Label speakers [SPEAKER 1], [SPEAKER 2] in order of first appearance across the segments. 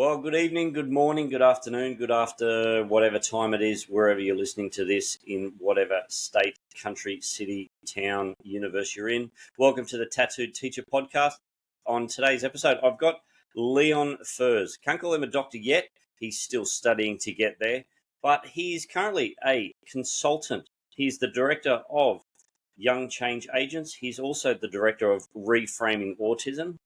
[SPEAKER 1] Well, good evening, good morning, good afternoon, good after whatever time it is, wherever you're listening to this in whatever state, country, city, town, universe you're in. Welcome to the Tattooed Teacher podcast. On today's episode, I've got Leon Furze. Can't call him a doctor yet. He's still studying to get there, but he's currently a consultant. He's the director of Young Change Agents. He's also the director of Reframing Autism.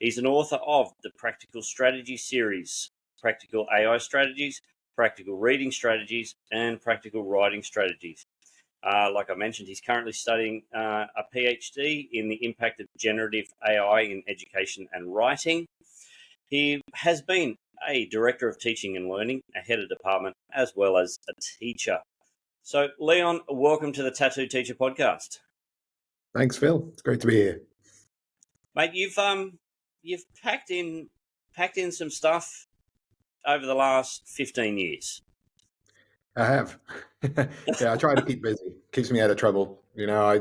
[SPEAKER 1] He's an author of the Practical Strategy series, Practical AI Strategies, Practical Reading Strategies, and Practical Writing Strategies. Like I mentioned, he's currently studying a PhD in the impact of generative AI in education and writing. He has been a director of teaching and learning, a head of department, as well as a teacher. So, Leon, welcome to the Tattoo Teacher podcast.
[SPEAKER 2] Thanks, Phil. It's great to be here.
[SPEAKER 1] Mate, you've packed in some stuff over the last 15 years.
[SPEAKER 2] I have. Yeah, I try to keep busy. Keeps me out of trouble. You know, I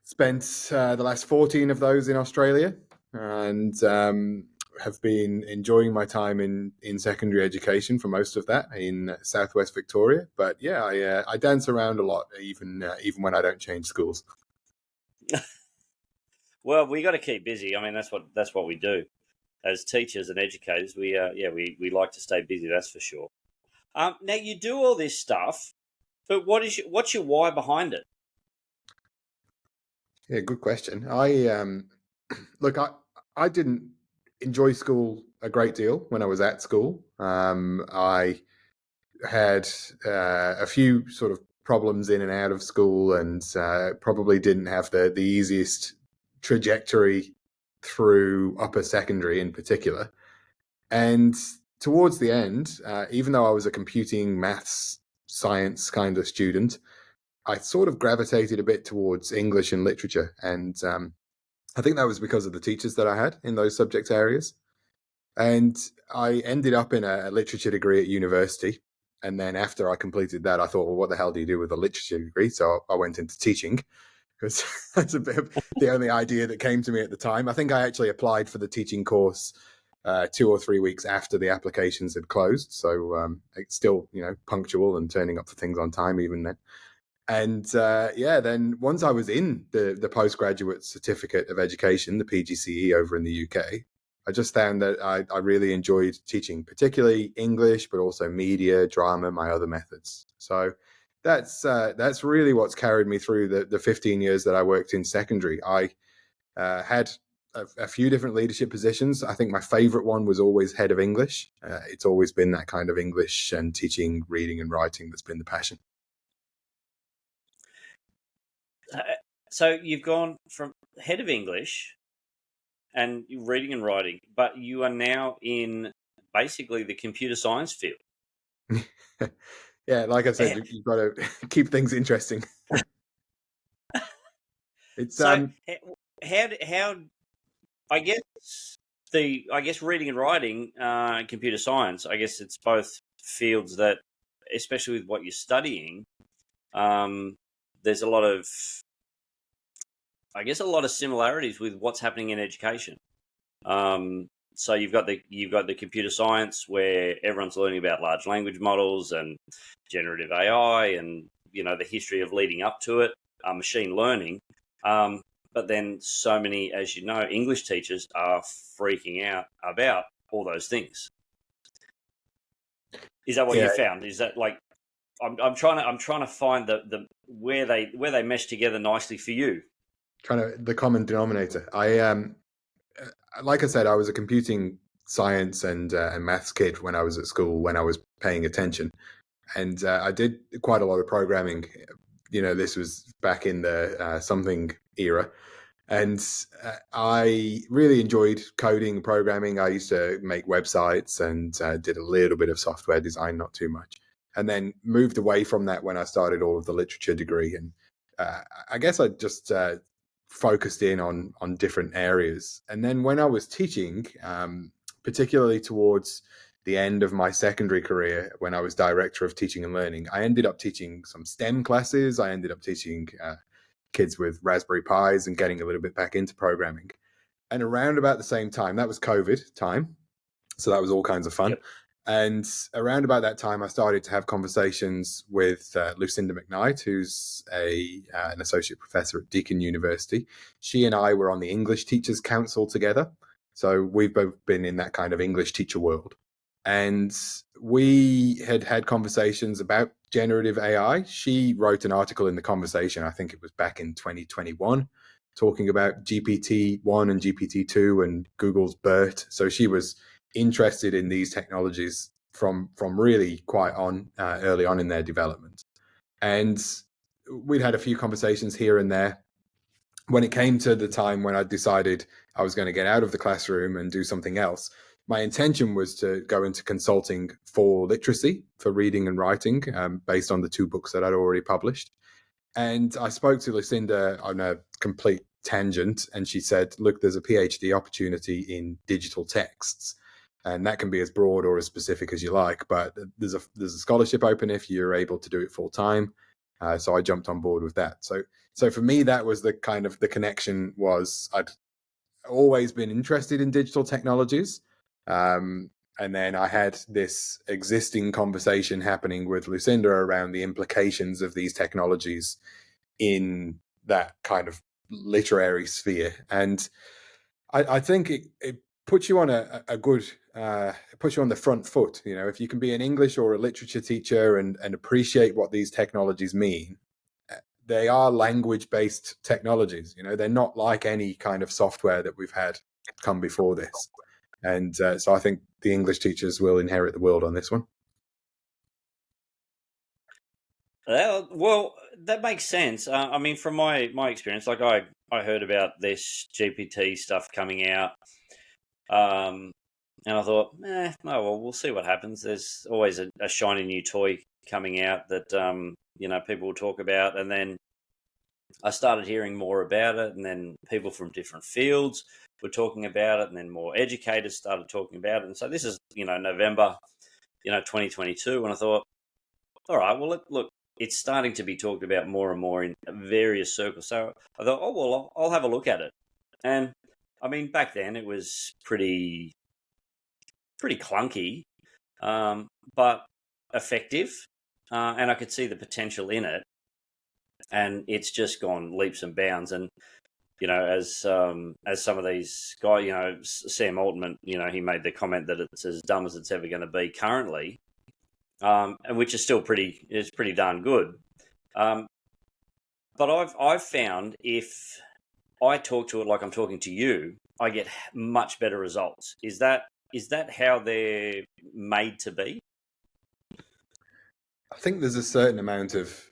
[SPEAKER 2] spent the last 14 of those in Australia and have been enjoying my time in secondary education for most of that in Southwest Victoria. But yeah, I dance around a lot, even when I don't change schools.
[SPEAKER 1] Well, we got to keep busy. I mean, that's what we do as teachers and educators. We like to stay busy. That's for sure. Now you do all this stuff, but what's your why behind it?
[SPEAKER 2] Yeah, good question. I didn't enjoy school a great deal when I was at school. I had a few sort of problems in and out of school, and probably didn't have the easiest trajectory through upper secondary in particular. And towards the end, even though I was a computing, maths, science kind of student, I sort of gravitated a bit towards English and literature. And I think that was because of the teachers that I had in those subject areas. And I ended up in a literature degree at university. And then after I completed that, I thought, well, what the hell do you do with a literature degree? So I went into teaching, because that's a bit of the only idea that came to me at the time. I think I actually applied for the teaching course 2 or 3 weeks after the applications had closed. So it's still, punctual and turning up for things on time even then. And then once I was in the postgraduate certificate of education, the PGCE over in the UK, I just found that I really enjoyed teaching, particularly English, but also media, drama, my other methods. So that's really what's carried me through the 15 years that I worked in secondary. I had a few different leadership positions. I think my favorite one was always head of English. It's always been that kind of English and teaching, reading and writing that's been the passion.
[SPEAKER 1] So you've gone from head of English and reading and writing, but you are now in basically the computer science field.
[SPEAKER 2] Yeah, like I said, you've got to keep things interesting. It's
[SPEAKER 1] so how I guess reading and writing, and computer science, I guess it's both fields that, especially with what you're studying, there's a lot of similarities with what's happening in education. So you've got the computer science where everyone's learning about large language models and generative AI and the history of leading up to it, machine learning. But then so many, as you know, English teachers are freaking out about all those things. Is that what you found? Is that like I'm trying to find the where they mesh together nicely for you?
[SPEAKER 2] The common denominator. Like I said, I was a computing science and maths kid when I was at school, when I was paying attention. And I did quite a lot of programming. This was back in the something era. And I really enjoyed coding and programming. I used to make websites and did a little bit of software design, not too much. And then moved away from that when I started all of the literature degree. And I guess I just focused in on different areas. And then when I was teaching, particularly towards the end of my secondary career, when I was director of teaching and learning, I ended up teaching some STEM classes. I ended up teaching kids with Raspberry Pis and getting a little bit back into programming. And around about the same time, that was COVID time, So that was all kinds of fun.
[SPEAKER 1] Yep.
[SPEAKER 2] And around about that time, I started to have conversations with Lucinda McKnight, who's an associate professor at Deakin University. She and I were on the English Teachers Council together. So we've both been in that kind of English teacher world. And we had conversations about generative AI. She wrote an article in The Conversation, I think it was back in 2021, talking about GPT-1 and GPT-2 and Google's BERT. So she was interested in these technologies from really quite early on in their development. And we'd had a few conversations here and there. When it came to the time when I decided I was going to get out of the classroom and do something else, my intention was to go into consulting for literacy, for reading and writing, based on the 2 books that I'd already published. And I spoke to Lucinda on a complete tangent, and she said, look, there's a PhD opportunity in digital texts. And that can be as broad or as specific as you like, but there's a scholarship open if you're able to do it full time. So I jumped on board with that. So for me, that was the kind of the connection. Was I'd always been interested in digital technologies, and then I had this existing conversation happening with Lucinda around the implications of these technologies in that kind of literary sphere. And I think it puts you on a good, it puts you on the front foot. You know, if you can be an English or a literature teacher and appreciate what these technologies mean, they are language-based technologies. You know, they're not like any kind of software that we've had come before this. And so I think the English teachers will inherit the world on this one.
[SPEAKER 1] Well, that makes sense. I mean, from my experience, like I heard about this GPT stuff coming out, and I thought, oh well, we'll see what happens. There's always a shiny new toy coming out that people will talk about, and then I started hearing more about it, and then people from different fields were talking about it, and then more educators started talking about it. And so this is November 2022, and I thought, all right, well look, it's starting to be talked about more and more in various circles. So I thought, oh well, I'll have a look at it. And I mean, back then it was pretty clunky, but effective, and I could see the potential in it. And it's just gone leaps and bounds. And as some of these guys, Sam Altman, he made the comment that it's as dumb as it's ever going to be currently, and which is still pretty darn good. But I've found if I talk to it like I'm talking to you, I get much better results. Is that how they're made to be?
[SPEAKER 2] I think there's a certain amount of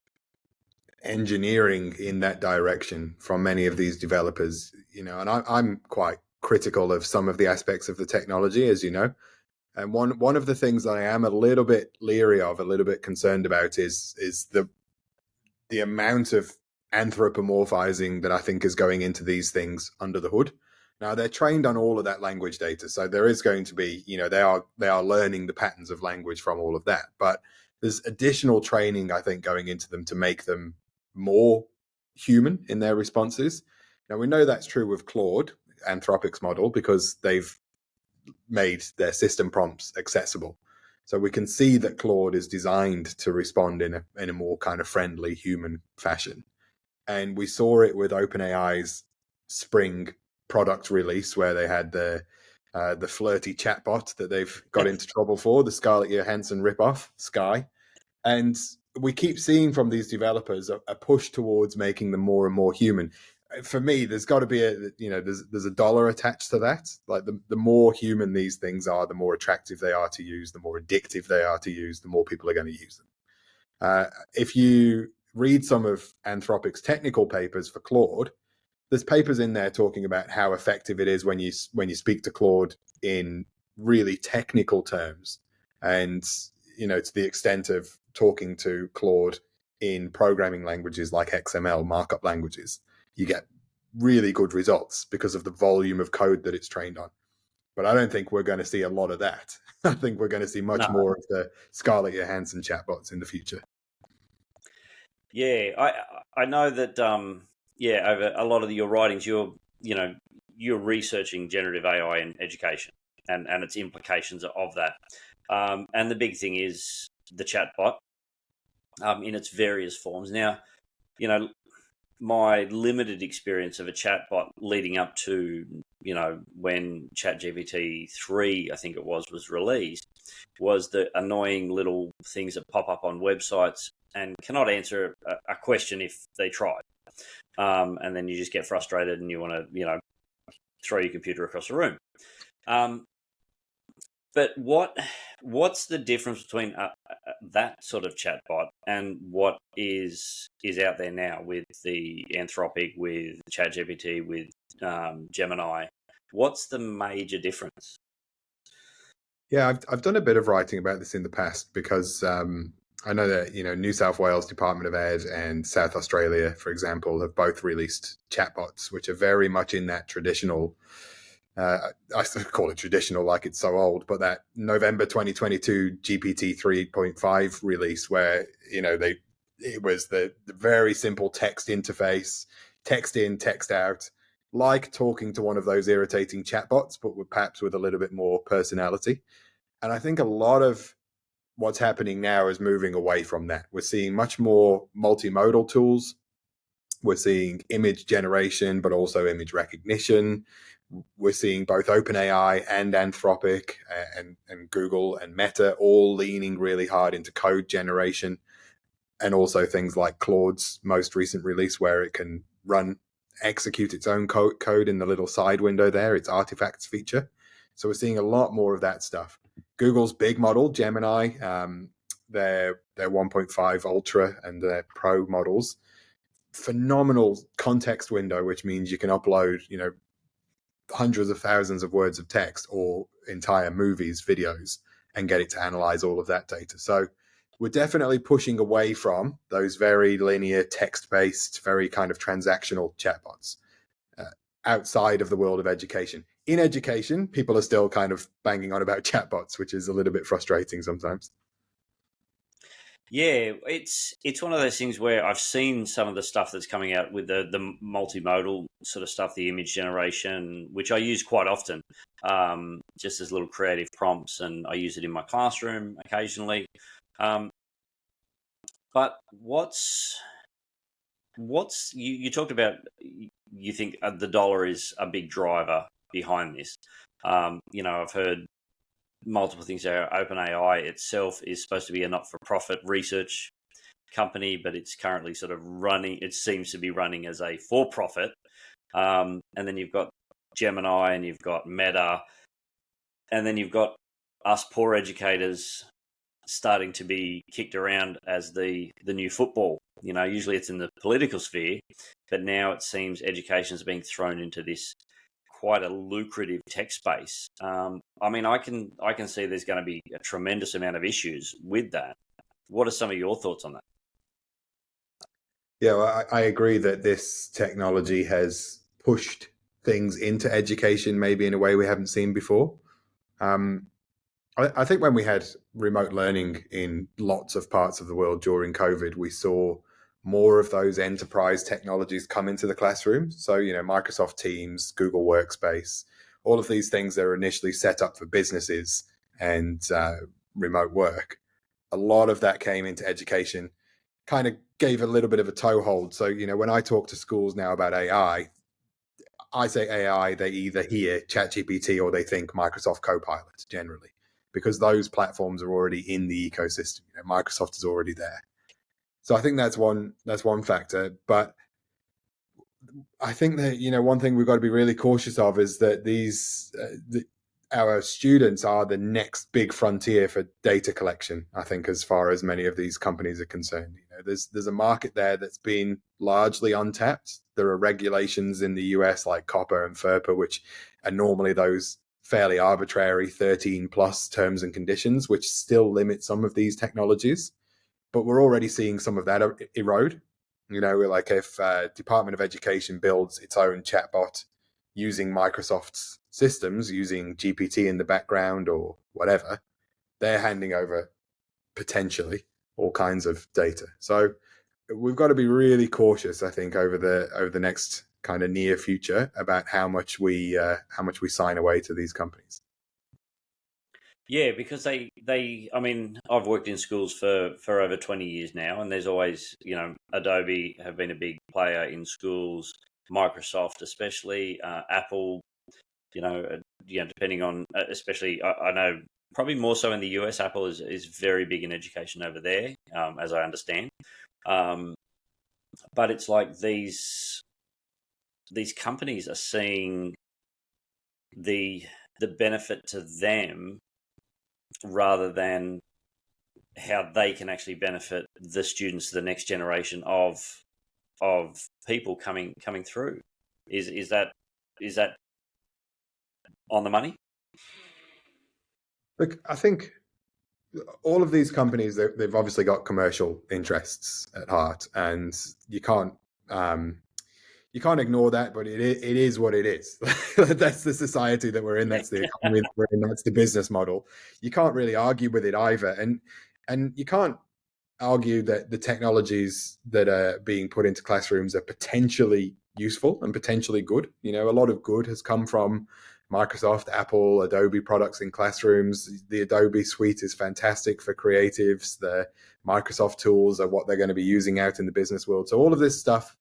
[SPEAKER 2] engineering in that direction from many of these developers, and I'm quite critical of some of the aspects of the technology, as you know. And one of the things I am a little bit leery of, a little bit concerned about, is the amount of anthropomorphizing that I think is going into these things under the hood. Now they're trained on all of that language data, so there is going to be, they are learning the patterns of language from all of that. But there's additional training, I think, going into them to make them more human in their responses. Now we know that's true with Claude, Anthropic's model, because they've made their system prompts accessible. So we can see that Claude is designed to respond in a more kind of friendly human fashion. And we saw it with OpenAI's spring product release, where they had the flirty chatbot that they've got into trouble for, the Scarlett Johansson ripoff, Sky. And we keep seeing from these developers a push towards making them more and more human. For me, there's got to be there's a dollar attached to that. Like the more human these things are, the more attractive they are to use, the more addictive they are to use, the more people are going to use them. If you read some of Anthropic's technical papers for Claude, there's papers in there talking about how effective it is when you speak to Claude in really technical terms, and to the extent of talking to Claude in programming languages like XML, markup languages, you get really good results because of the volume of code that it's trained on. But I don't think we're going to see a lot of that. I think we're going to see much more of the Scarlett Johansson chatbots in the future.
[SPEAKER 1] Yeah, I know that. Over a lot of your writings, you're researching generative AI in education. and its implications of that. And the big thing is the chatbot in its various forms. Now, my limited experience of a chatbot leading up to, when ChatGPT 3, I think it was released, was the annoying little things that pop up on websites and cannot answer a question if they try. And then you just get frustrated and you want to, throw your computer across the room. But what's the difference between that sort of chatbot and what is out there now with the Anthropic, with ChatGPT, with Gemini? What's the major difference?
[SPEAKER 2] Yeah, I've done a bit of writing about this in the past because I know that New South Wales Department of Ed and South Australia, for example, have both released chatbots, which are very much in that traditional. I still call it traditional, like it's so old, but that November 2022 GPT 3.5 release, where it was the very simple text interface, text in, text out, like talking to one of those irritating chatbots, but perhaps with a little bit more personality. And I think a lot of what's happening now is moving away from that. We're seeing much more multimodal tools. We're seeing image generation, but also image recognition. We're seeing both OpenAI and Anthropic and Google and Meta all leaning really hard into code generation, and also things like Claude's most recent release, where it can execute its own code in the little side window there, its artifacts feature. So we're seeing a lot more of that stuff. Google's big model, Gemini, their 1.5 Ultra and their Pro models, phenomenal context window, which means you can upload, hundreds of thousands of words of text or entire movies, videos, and get it to analyze all of that data. So we're definitely pushing away from those very linear text-based, very kind of transactional chatbots outside of the world of education. In education, people are still kind of banging on about chatbots, which is a little bit frustrating sometimes.
[SPEAKER 1] Yeah, it's one of those things where I've seen some of the stuff that's coming out with the multimodal sort of stuff, the image generation, which I use quite often, just as little creative prompts, and I use it in my classroom occasionally. But what's you talked about? You think the dollar is a big driver behind this. I've heard multiple things there. OpenAI itself is supposed to be a not-for-profit research company, but it's currently sort of running. It seems to be running as a for-profit. And then you've got Gemini, and you've got Meta, and then you've got us poor educators starting to be kicked around as the new football. Usually it's in the political sphere, but now it seems education is being thrown into this quite a lucrative tech space. I can see there's going to be a tremendous amount of issues with that. What are some of your thoughts on that?
[SPEAKER 2] Yeah, well, I agree that this technology has pushed things into education maybe in a way we haven't seen before. I think when we had remote learning in lots of parts of the world during COVID, we saw more of those enterprise technologies come into the classroom. So, Microsoft Teams, Google Workspace, all of these things that are initially set up for businesses and remote work. A lot of that came into education, kind of gave a little bit of a toehold. So, when I talk to schools now about AI, I say AI, they either hear ChatGPT or they think Microsoft Copilot generally, because those platforms are already in the ecosystem. Microsoft is already there. So I think that's one factor. But I think that one thing we've got to be really cautious of is that our students are the next big frontier for data collection. I think, as far as many of these companies are concerned, there's a market there that's been largely untapped. There are regulations in the US like COPPA and FERPA, which are normally those fairly arbitrary 13 plus terms and conditions, which still limit some of these technologies. But we're already seeing some of that erode. Like if Department of Education builds its own chatbot using Microsoft's systems, using GPT in the background or whatever, they're handing over potentially all kinds of data. So we've got to be really cautious, I think, over the next kind of near future about how much we sign away to these companies.
[SPEAKER 1] Yeah, because I mean, I've worked in schools for over 20 years now, and there's always, Adobe have been a big player in schools, Microsoft especially, Apple, depending on, especially, I know probably more so in the US, Apple is very big in education over there, as I understand. Um, but it's like these companies are seeing the the benefit to them rather than how they can actually benefit the students, the next generation of people coming through. Is that on the money?
[SPEAKER 2] Look, I think all of these companies, they've obviously got commercial interests at heart, and um, you can't ignore that. But it is what it is. That's the society that we're in.
[SPEAKER 1] Yeah.
[SPEAKER 2] That's the economy that we're in. That's the business model. You can't really argue with it either, and you can't argue that the technologies that are being put into classrooms are potentially useful and potentially good. You know, a lot of good has come from Microsoft, Apple, Adobe products in classrooms. The Adobe suite is fantastic for creatives. The Microsoft tools are what they're going to be using out in the business world. So all of this stuff,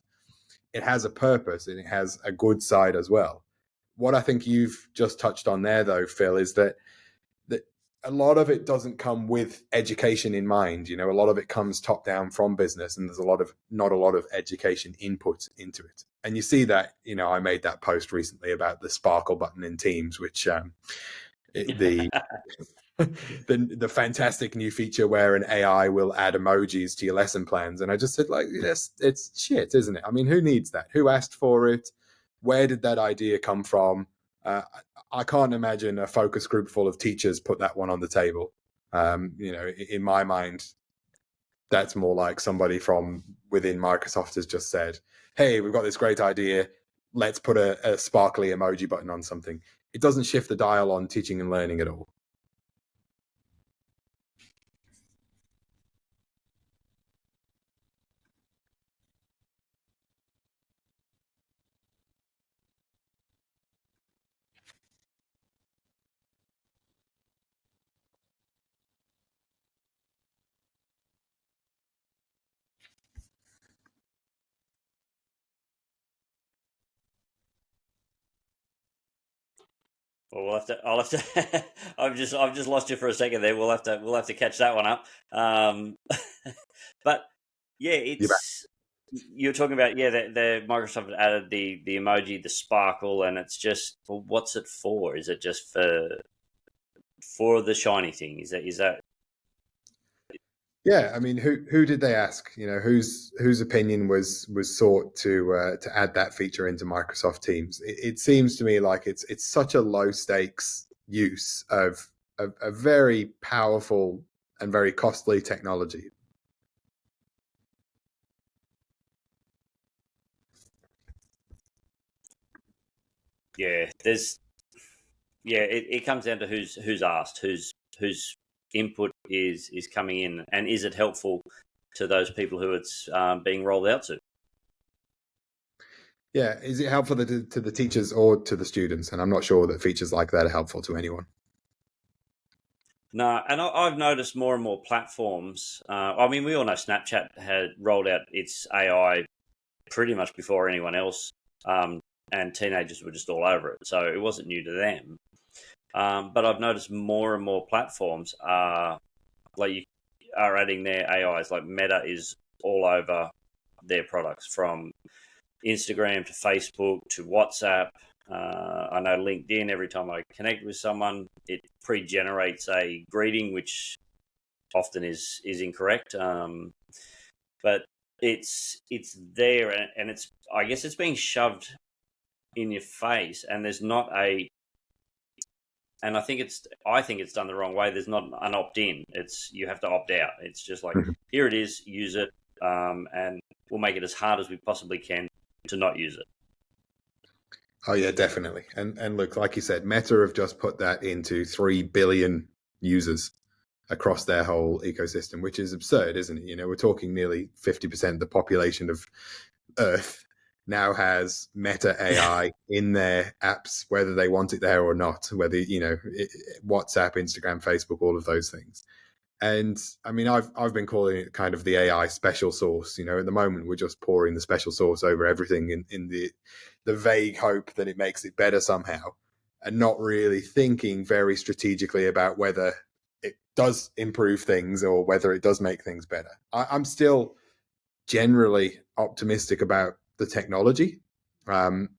[SPEAKER 2] it has a purpose and it has a good side as well. What I think you've just touched on there, though, Phil, is that a lot of it doesn't come with education in mind. You know, a lot of it comes top down from business, and there's not a lot of education input into it. And you see that, I made that post recently about the sparkle button in Teams, which the the fantastic new feature where an AI will add emojis to your lesson plans. And I just said, like, yes, it's shit, isn't it? I mean, who needs that? Who asked for it? Where did that idea come from? Uh, I can't imagine a focus group full of teachers put that one on the table. In my mind, that's more like somebody from within Microsoft has just said, hey, we've got this great idea. Let's put a sparkly emoji button on something. It doesn't shift the dial on teaching and learning at all.
[SPEAKER 1] Well, we'll have to. I'll have to. I've just lost you for a second there. We'll have to catch that one up. But yeah,
[SPEAKER 2] You bet.
[SPEAKER 1] it's you're talking about, yeah, the Microsoft added the emoji, the sparkle, and it's just, well, what's it for? Is it just for the shiny thing? Is that
[SPEAKER 2] Yeah, I mean, who did they ask? You know, whose opinion was sought to add that feature into Microsoft Teams? It seems to me like it's such a low stakes use of a very powerful and very costly technology.
[SPEAKER 1] yeah? It comes down to who's asked, whose input is coming in, and is it helpful to those people who it's being rolled out to?
[SPEAKER 2] Yeah, is it helpful to the teachers or to the students? And I'm not sure that features like that are helpful to anyone.
[SPEAKER 1] No, and I've noticed more and more platforms. I mean, we all know Snapchat had rolled out its AI pretty much before anyone else, and teenagers were just all over it, so it wasn't new to them. But I've noticed more and more platforms are like you are adding their AIs. Like Meta is all over their products, from Instagram to Facebook to WhatsApp. I know LinkedIn, every time I connect with someone, it pre-generates a greeting, which often is incorrect. But it's there, and it's, I guess it's being shoved in your face, and there's not a, and I think it's done the wrong way. There's not an opt-in. It's, you have to opt out. It's just like, here it is, use it, and we'll make it as hard as we possibly can to not use it.
[SPEAKER 2] Oh yeah, definitely. And look, like you said, Meta have just put that into 3 billion users across their whole ecosystem, which is absurd, isn't it? You know, we're talking nearly 50% of the population of Earth now has Meta AI in their apps, whether they want it there or not, whether, WhatsApp, Instagram, Facebook, all of those things. And I mean, I've been calling it kind of the AI special sauce. At the moment, we're just pouring the special sauce over everything in the vague hope that it makes it better somehow, and not really thinking very strategically about whether it does improve things or whether it does make things better. I'm still generally optimistic about the technology. Um,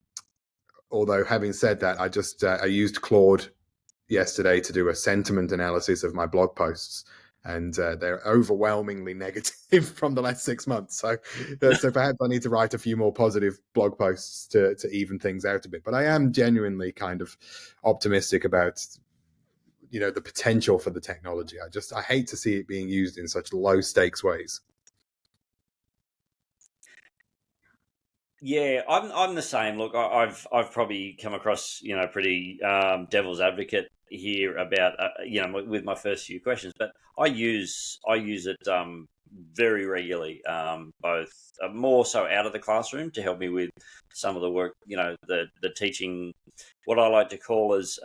[SPEAKER 2] Although, having said that, I used Claude yesterday to do a sentiment analysis of my blog posts, and they're overwhelmingly negative from the last 6 months. So perhaps I need to write a few more positive blog posts to even things out a bit. But I am genuinely kind of optimistic about the potential for the technology. I hate to see it being used in such low stakes ways.
[SPEAKER 1] Yeah, I'm the same. Look, I've probably come across pretty devil's advocate here about with my first few questions, but I use it very regularly, both more so out of the classroom to help me with some of the work, the teaching, what I like to call as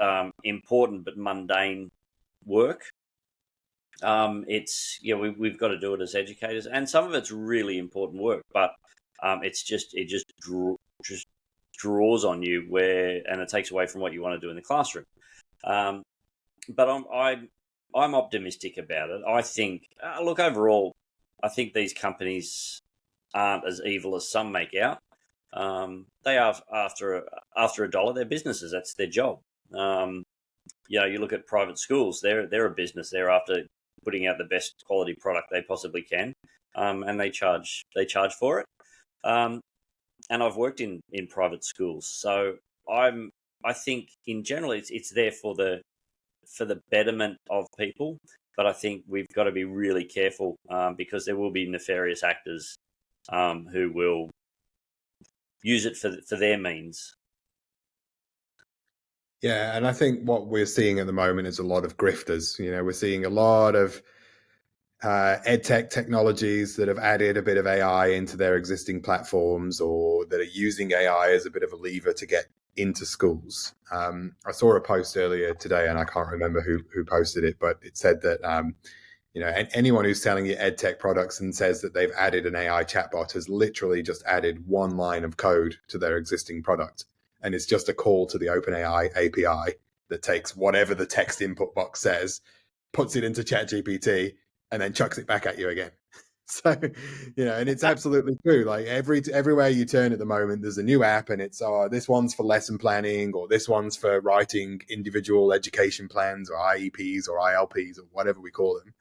[SPEAKER 1] important but mundane work. We've got to do it as educators, and some of it's really important work, but it just draws on you and it takes away from what you want to do in the classroom. But I'm optimistic about it. I think look, overall, I think these companies aren't as evil as some make out. They are after a dollar. They're businesses. That's their job. You look at private schools. They're a business. They're after putting out the best quality product they possibly can, and they charge for it. And I've worked in private schools, so I think in general it's there for the betterment of people. But I think we've got to be really careful because there will be nefarious actors who will use it for their means.
[SPEAKER 2] Yeah, and I think what we're seeing at the moment is a lot of grifters. We're seeing a lot of edtech technologies that have added a bit of AI into their existing platforms, or that are using AI as a bit of a lever to get into schools. I saw a post earlier today, and I can't remember who posted it, but it said that anyone who's selling you edtech products and says that they've added an AI chatbot has literally just added one line of code to their existing product. And it's just a call to the OpenAI API that takes whatever the text input box says, puts it into ChatGPT, and then chucks it back at you again. So, and it's absolutely true. Like everywhere you turn at the moment, there's a new app, and it's this one's for lesson planning, or this one's for writing individual education plans, or IEPs, or ILPs, or whatever we call them,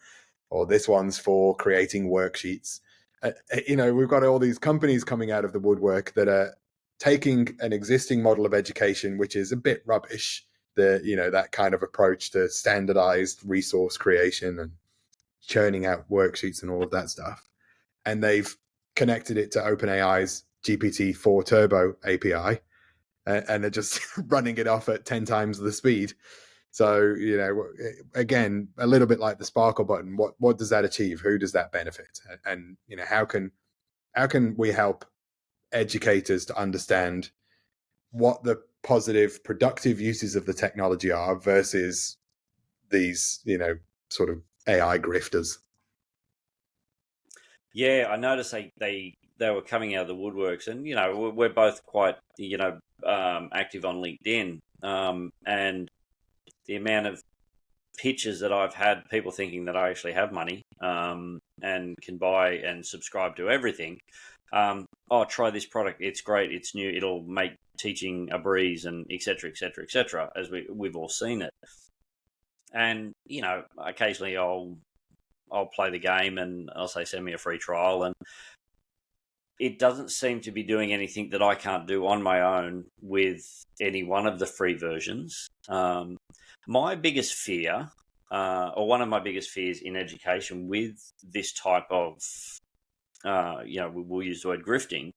[SPEAKER 2] or this one's for creating worksheets. We've got all these companies coming out of the woodwork that are taking an existing model of education, which is a bit rubbish, that kind of approach to standardized resource creation and churning out worksheets and all of that stuff, and they've connected it to OpenAI's GPT-4 Turbo API, and they're just running it off at 10 times the speed. So, again, a little bit like the sparkle button, what does that achieve? Who does that benefit? And how can we help educators to understand what the positive, productive uses of the technology are versus these, sort of AI grifters?
[SPEAKER 1] Yeah, I noticed they were coming out of the woodworks, and we're both quite active on LinkedIn, and the amount of pitches that I've had, people thinking that I actually have money and can buy and subscribe to everything. Try this product. It's great. It's new. It'll make teaching a breeze, and et cetera, et cetera, et cetera, as we've all seen it. And, occasionally I'll play the game and I'll say, send me a free trial. And it doesn't seem to be doing anything that I can't do on my own with any one of the free versions. My biggest fear, or one of my biggest fears in education with this type of, we'll use the word grifting,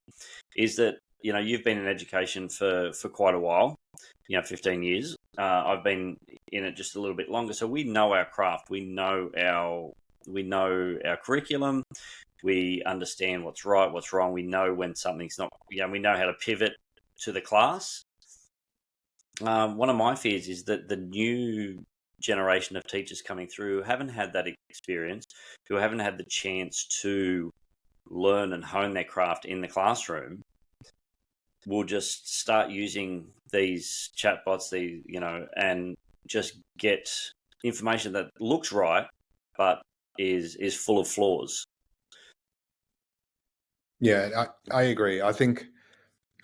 [SPEAKER 1] is that, you've been in education for quite a while, 15 years. I've been in it just a little bit longer. So we know our craft. We know our curriculum. We understand what's right, what's wrong. We know when something's not, we know how to pivot to the class. One of my fears is that the new generation of teachers coming through who haven't had that experience, who haven't had the chance to learn and hone their craft in the classroom, will just start using these chatbots, and just get information that looks right, but is full of flaws.
[SPEAKER 2] Yeah, I agree. I think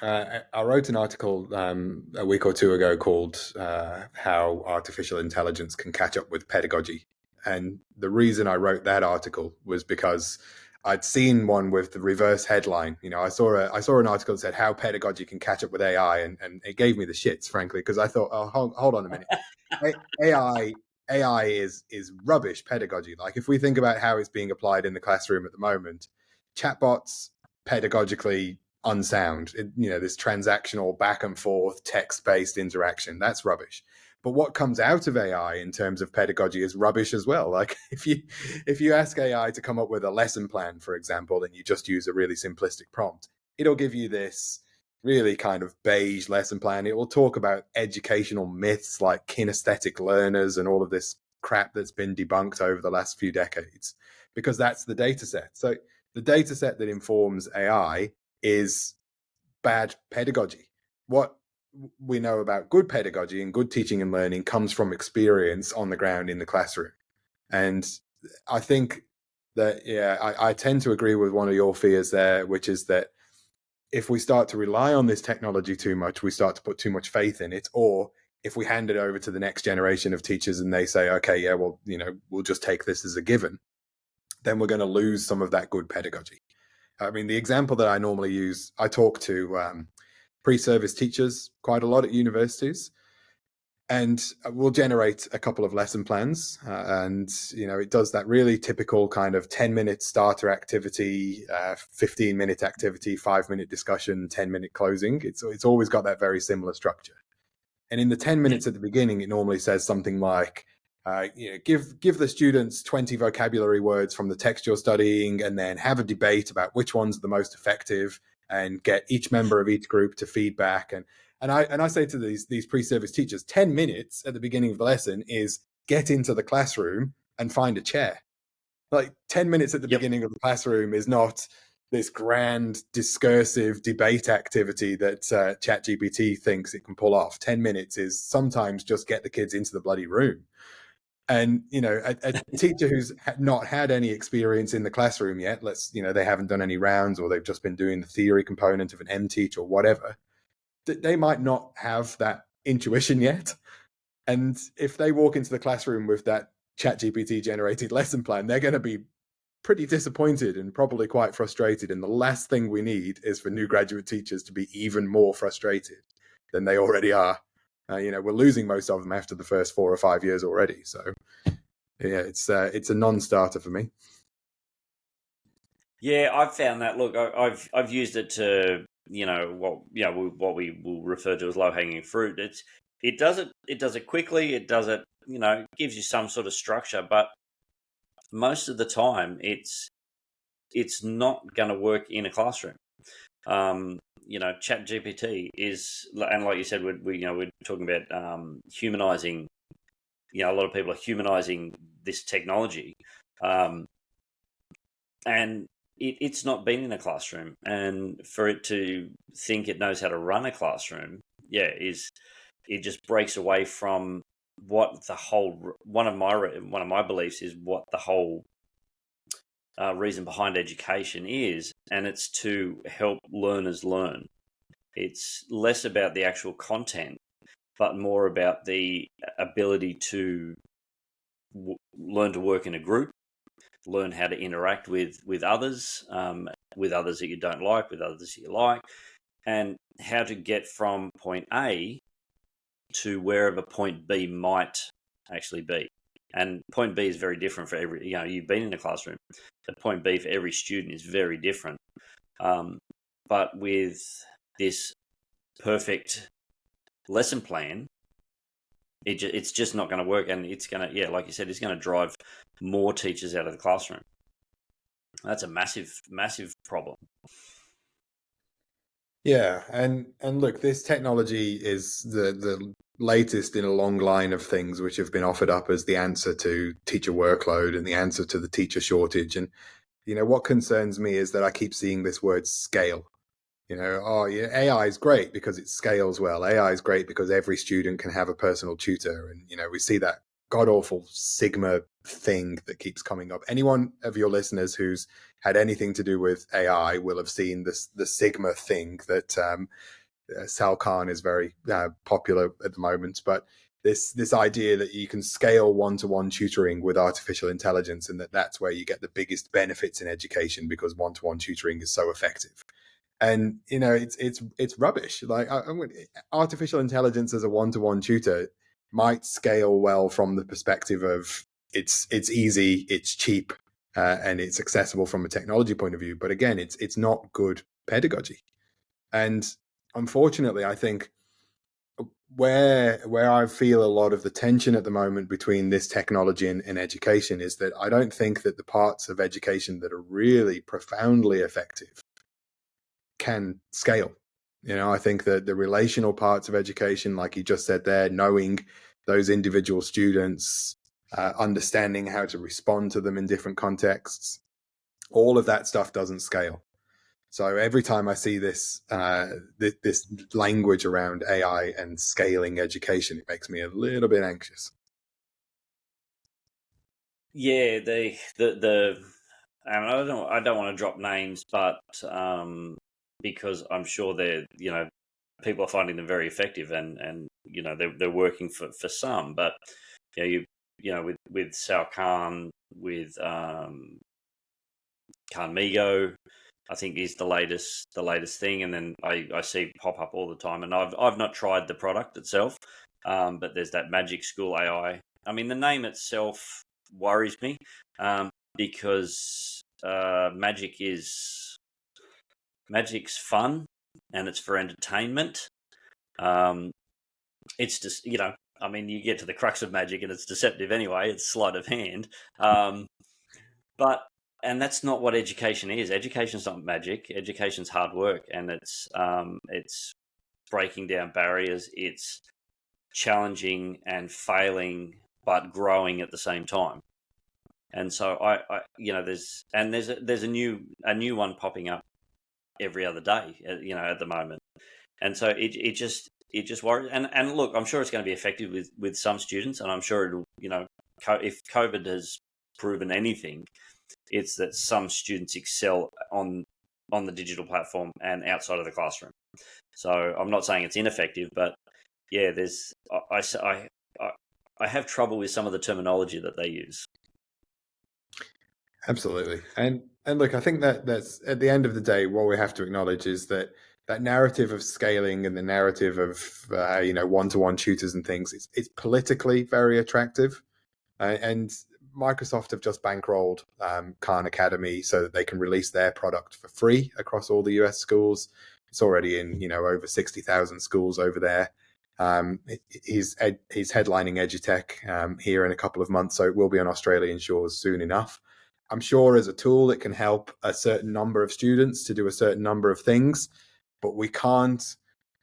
[SPEAKER 2] I wrote an article a week or two ago called How Artificial Intelligence Can Catch Up with Pedagogy. And the reason I wrote that article was because I'd seen one with the reverse headline. I saw an article that said how pedagogy can catch up with AI, and it gave me the shits, frankly, because I thought, oh, hold on a minute. AI is rubbish pedagogy. Like, if we think about how it's being applied in the classroom at the moment, chatbots, pedagogically unsound. This transactional back and forth text-based interaction, that's rubbish. But what comes out of AI in terms of pedagogy is rubbish as well. Like, if you ask AI to come up with a lesson plan, for example, and you just use a really simplistic prompt, it'll give you this really kind of beige lesson plan. It will talk about educational myths like kinesthetic learners and all of this crap that's been debunked over the last few decades, because that's the data set. So the data set that informs AI is bad pedagogy. What we know about good pedagogy and good teaching and learning comes from experience on the ground in the classroom. And I think that, I tend to agree with one of your fears there, which is that if we start to rely on this technology too much, we start to put too much faith in it. Or if we hand it over to the next generation of teachers and they say, okay, yeah, well, we'll just take this as a given, then we're going to lose some of that good pedagogy. I mean, the example that I normally use, I talk to pre-service teachers quite a lot at universities, and we'll generate a couple of lesson plans. And it does that really typical kind of 10-minute starter activity, 15-minute activity, 5-minute discussion, 10-minute closing. It's always got that very similar structure. And in the 10 minutes at the beginning, it normally says something like, give the students 20 vocabulary words from the text you're studying, and then have a debate about which one's the most effective, and get each member of each group to feedback. And I say to these pre-service teachers, 10 minutes at the beginning of the lesson is get into the classroom and find a chair. Like, 10 minutes at the beginning of the classroom is not this grand discursive debate activity that ChatGPT thinks it can pull off. 10 minutes is sometimes just get the kids into the bloody room. And, a teacher who's not had any experience in the classroom yet, they haven't done any rounds, or they've just been doing the theory component of an M-Teach or whatever, they might not have that intuition yet. And if they walk into the classroom with that ChatGPT generated lesson plan, they're going to be pretty disappointed and probably quite frustrated. And the last thing we need is for new graduate teachers to be even more frustrated than they already are. We're losing most of them after the first 4 or 5 years already. So, yeah, it's a non-starter for me.
[SPEAKER 1] Yeah, I've found that. Look, I've used it to what we will refer to as low-hanging fruit. It does it quickly. It does it. Gives you some sort of structure, but most of the time it's not going to work in a classroom. Chat GPT is, and like you said, we're talking about humanizing. A lot of people are humanizing this technology, and it's not been in a classroom. And for it to think it knows how to run a classroom, it just breaks away from what the whole one of my beliefs is, what the whole reason behind education is, and it's to help learners learn. It's less about the actual content, but more about the ability to learn to work in a group, learn how to interact with others, with others that you don't like, with others that you like, and how to get from point A to wherever point B might actually be. And point B is very different for every, you've been in a classroom. The point B for every student is very different. But with this perfect lesson plan, it's just not going to work. And it's going to, like you said, it's going to drive more teachers out of the classroom. That's a massive problem.
[SPEAKER 2] Yeah, and look, this technology is the latest in a long line of things which have been offered up as the answer to teacher workload and the answer to the teacher shortage. And what concerns me is that I keep seeing this word scale. Oh, yeah, AI is great because it scales well. AI is great because every student can have a personal tutor, and we see that god awful Sigma thing that keeps coming up. Anyone of your listeners who's had anything to do with AI will have seen the Sigma thing that Sal Khan is very popular at the moment. But this idea that you can scale one-to-one tutoring with artificial intelligence, and that's where you get the biggest benefits in education because one-to-one tutoring is so effective. And it's rubbish. Like artificial intelligence as a one-to-one tutor might scale well from the perspective of it's easy, it's cheap, and it's accessible from a technology point of view. But again, it's not good pedagogy. And unfortunately, I think where I feel a lot of the tension at the moment between this technology and education is that I don't think that the parts of education that are really profoundly effective can scale. I think that the relational parts of education, like you just said there, knowing those individual students, understanding how to respond to them in different contexts, all of that stuff doesn't scale. So every time I see this language around AI and scaling education, it makes me a little bit anxious.
[SPEAKER 1] Yeah, and I don't want to drop names, but because I'm sure they're people are finding them very effective, and they're working for some, but with Sal Khan, with Khan Migo, I think is the latest thing, and then I see pop up all the time, and I've not tried the product itself, but there's that Magic School AI. I mean, the name itself worries me, because magic's fun and it's for entertainment. It's just I mean, you get to the crux of magic and it's deceptive anyway. It's sleight of hand, but. And that's not what education is. Education's not magic. Education's hard work, and it's breaking down barriers. It's challenging and failing, but growing at the same time. And so there's a new one popping up every other day, at the moment. And so it just worries. And look, I'm sure it's going to be effective with some students, and I'm sure it'll, if COVID has proven anything, it's that some students excel on the digital platform and outside of the classroom. So I'm not saying it's ineffective, but yeah, I have trouble with some of the terminology that they use.
[SPEAKER 2] Absolutely. And look, I think that's at the end of the day, what we have to acknowledge is that narrative of scaling and the narrative of one-to-one tutors and things, it's politically very attractive. And Microsoft have just bankrolled Khan Academy so that they can release their product for free across all the US schools. It's already in over 60,000 schools over there. He's headlining EduTech here in a couple of months, so it will be on Australian shores soon enough. I'm sure as a tool it can help a certain number of students to do a certain number of things, but we can't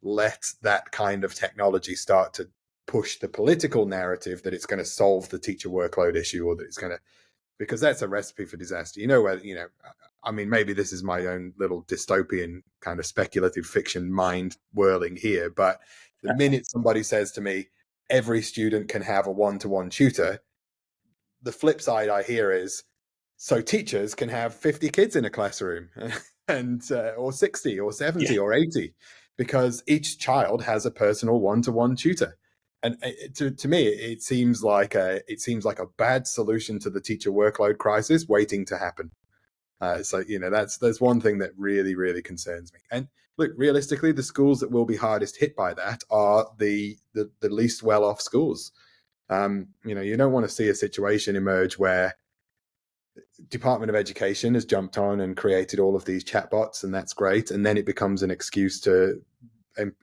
[SPEAKER 2] let that kind of technology start to push the political narrative that it's going to solve the teacher workload issue, or that it's going to, because that's a recipe for disaster. I mean, maybe this is my own little dystopian kind of speculative fiction mind whirling here, but the minute somebody says to me, every student can have a one-to-one tutor, the flip side I hear is, so teachers can have 50 kids in a classroom and or 60 or 70 or 80, because each child has a personal one-to-one tutor. And to me, it seems like a bad solution to the teacher workload crisis waiting to happen. So that's one thing that really, really concerns me. And look, realistically, the schools that will be hardest hit by that are the least well-off schools. You don't want to see a situation emerge where Department of Education has jumped on and created all of these chatbots, and that's great. And then it becomes an excuse to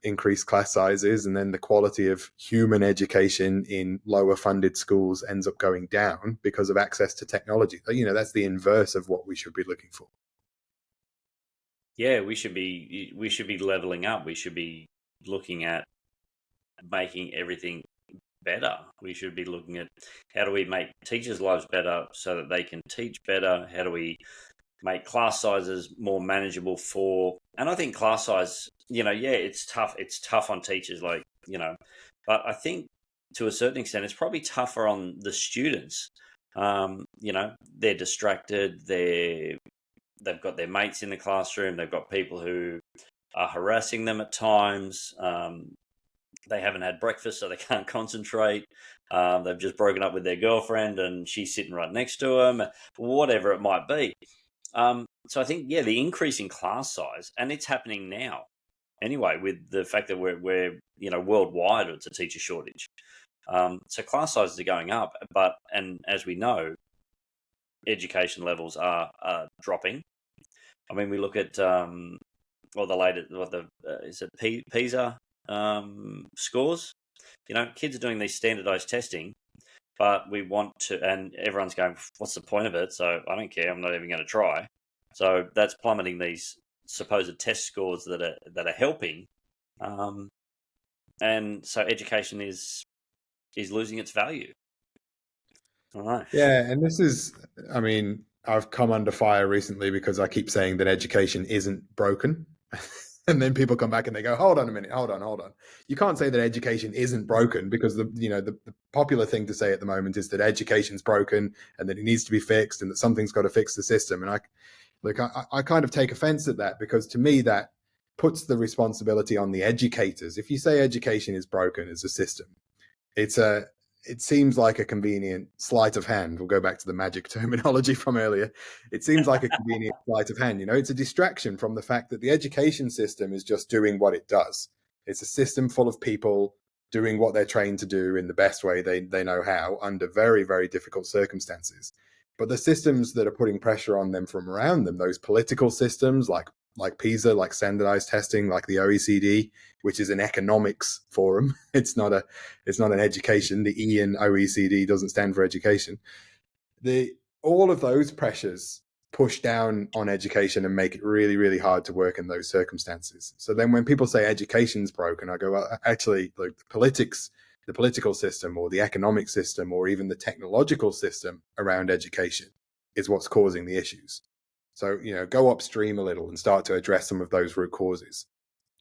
[SPEAKER 2] increased class sizes, and then the quality of human education in lower funded schools ends up going down because of access to technology. That's the inverse of what we should be looking for.
[SPEAKER 1] Yeah, we should be leveling up. We should be looking at making everything better. We should be looking at how do we make teachers' lives better so that they can teach better? How do we make class sizes more manageable and I think class size, it's tough. It's tough on teachers, but I think to a certain extent, it's probably tougher on the students. They're distracted. They've got their mates in the classroom. They've got people who are harassing them at times. They haven't had breakfast, so they can't concentrate. They've just broken up with their girlfriend and she's sitting right next to them, whatever it might be. So I think, the increase in class size, and it's happening now anyway, with the fact that we're worldwide, it's a teacher shortage. So class sizes are going up, and as we know, education levels are dropping. I mean, we look at is it PISA scores? Kids are doing these standardized testing, but we want to, and everyone's going, what's the point of it? So I don't care. I'm not even going to try. So that's plummeting these supposed test scores that are helping, and so education is losing its value. All right.
[SPEAKER 2] Yeah, and this is, I've come under fire recently because I keep saying that education isn't broken. And then people come back and they go, hold on a minute, hold on. You can't say that education isn't broken, because the popular thing to say at the moment is that education's broken and that it needs to be fixed and that something's got to fix the system. And I kind of take offense at that, because to me that puts the responsibility on the educators. If you say education is broken as a system, it seems like a convenient sleight of hand. We'll go back to the magic terminology from earlier. It seems like a convenient sleight of hand. It's a distraction from the fact that the education system is just doing what it does. It's a system full of people doing what they're trained to do in the best way they know how, under very, very difficult circumstances. But the systems that are putting pressure on them from around them, those political systems like PISA, like standardized testing, like the OECD, which is an economics forum. It's not an education. The E in OECD doesn't stand for education. All of those pressures push down on education and make it really, really hard to work in those circumstances. So then when people say education's broken, I go, well, actually, the political system or the economic system or even the technological system around education is what's causing the issues. So, go upstream a little and start to address some of those root causes.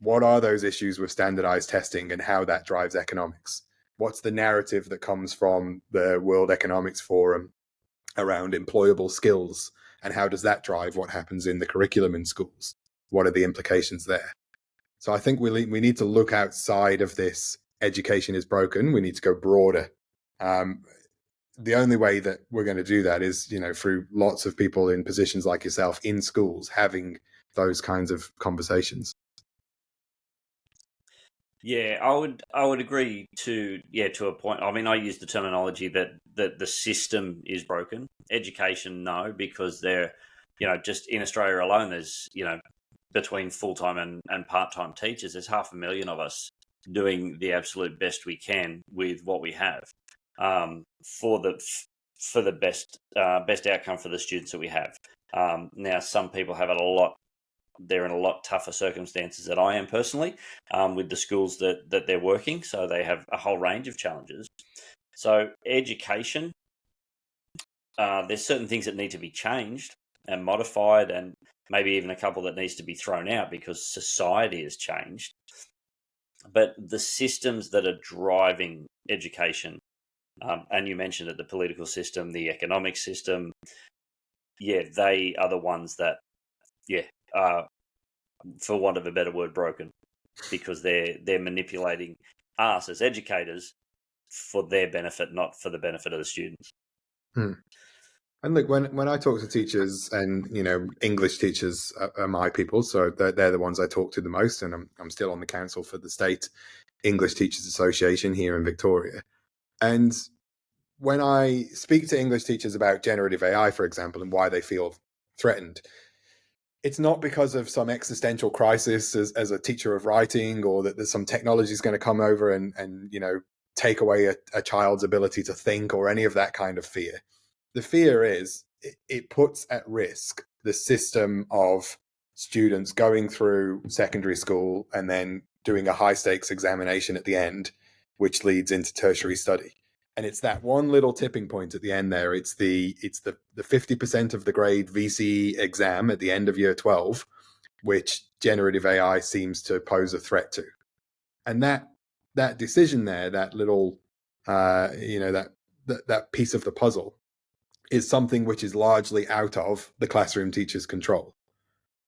[SPEAKER 2] What are those issues with standardized testing and how that drives economics? What's the narrative that comes from the World Economics Forum around employable skills? And how does that drive what happens in the curriculum in schools? What are the implications there? So I think we need to look outside of this education is broken. We need to go broader. The only way that we're going to do that is, through lots of people in positions like yourself in schools having those kinds of conversations.
[SPEAKER 1] Yeah, I would agree to a point. I mean, I use the terminology that the system is broken. Education, no, because they're, just in Australia alone, there's, between full-time and part-time teachers, there's 500,000 of us doing the absolute best we can with what we have, for the best outcome for the students that we have. Now, some people have it a lot. They're in a lot tougher circumstances than I am personally, with the schools that they're working. So they have a whole range of challenges. So education, there's certain things that need to be changed and modified, and maybe even a couple that needs to be thrown out because society has changed. But the systems that are driving education, and you mentioned it, the political system, the economic system, they are the ones that, for want of a better word, broken, because they're manipulating us as educators for their benefit, not for the benefit of the students.
[SPEAKER 2] And look, when I talk to teachers, and English teachers are my people, so they're the ones I talk to the most, and I'm still on the council for the State English Teachers Association here in Victoria. And when I speak to English teachers about generative AI, for example, and why they feel threatened, it's not because of some existential crisis as a teacher of writing, or that there's some technology is going to come over and take away a child's ability to think, or any of that kind of fear. The fear is it puts at risk the system of students going through secondary school and then doing a high stakes examination at the end, which leads into tertiary study. And it's that one little tipping point at the end there. It's the 50% of the grade VCE exam at the end of year 12, which generative AI seems to pose a threat to. And that decision there, that little that piece of the puzzle, is something which is largely out of the classroom teacher's control.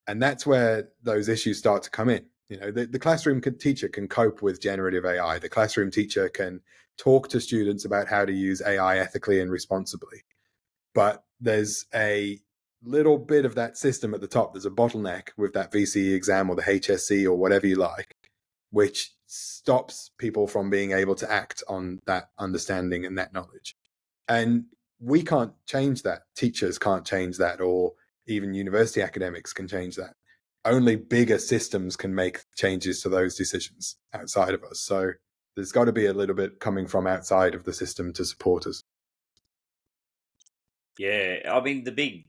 [SPEAKER 2] And that's where those issues start to come in. The classroom teacher can cope with generative AI. The classroom teacher can talk to students about how to use AI ethically and responsibly. But there's a little bit of that system at the top. There's a bottleneck with that VCE exam or the HSC or whatever you like, which stops people from being able to act on that understanding and that knowledge. And we can't change that. Teachers can't change that, or even university academics can change that. Only bigger systems can make changes to those decisions outside of us. So there's got to be a little bit coming from outside of the system to support us.
[SPEAKER 1] Yeah, I mean the big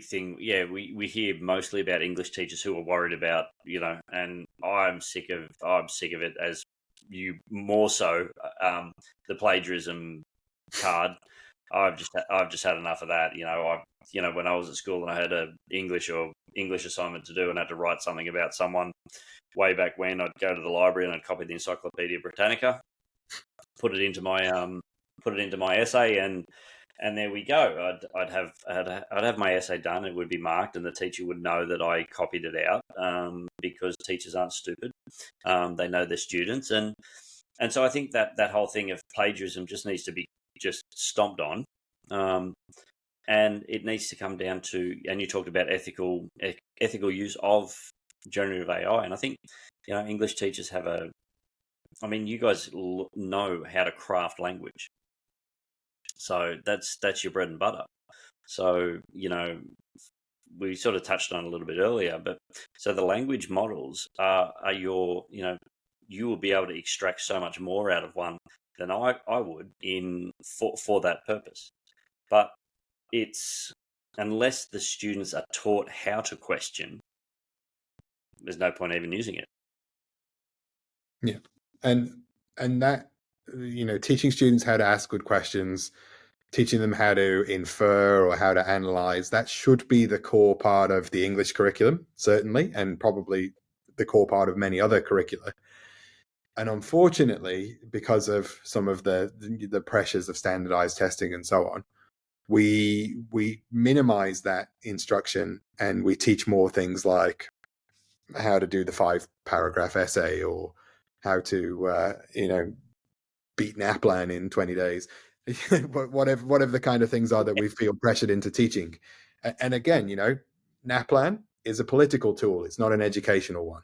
[SPEAKER 1] thing. Yeah, we hear mostly about English teachers who are worried about, and I'm sick of it, as you more so. The plagiarism card. I've just had enough of that. When I was at school and I had a English assignment to do and had to write something about someone way back when, I'd go to the library and I'd copy the Encyclopedia Britannica, put it into my essay, and there we go. I'd have my essay done. It would be marked, and the teacher would know that I copied it out, because teachers aren't stupid. They know their students, and so I think that whole thing of plagiarism just needs to be just stomped on, and it needs to come down to. And you talked about ethical use of generative AI, and I think English teachers have a. I mean, you guys know how to craft language, so that's your bread and butter. So we sort of touched on it a little bit earlier, but so the language models are your you will be able to extract so much more out of one than I would for that purpose. But it's unless the students are taught how to question, there's no point even using it.
[SPEAKER 2] Yeah, and that teaching students how to ask good questions, teaching them how to infer or how to analyze, that should be the core part of the English curriculum, certainly, and probably the core part of many other curricula. And unfortunately, because of some of the pressures of standardized testing and so on, we minimize that instruction, and we teach more things like how to do the 5-paragraph essay, or how to beat NAPLAN in 20 days. whatever the kind of things are that we feel pressured into teaching. And again, NAPLAN is a political tool. It's not an educational one.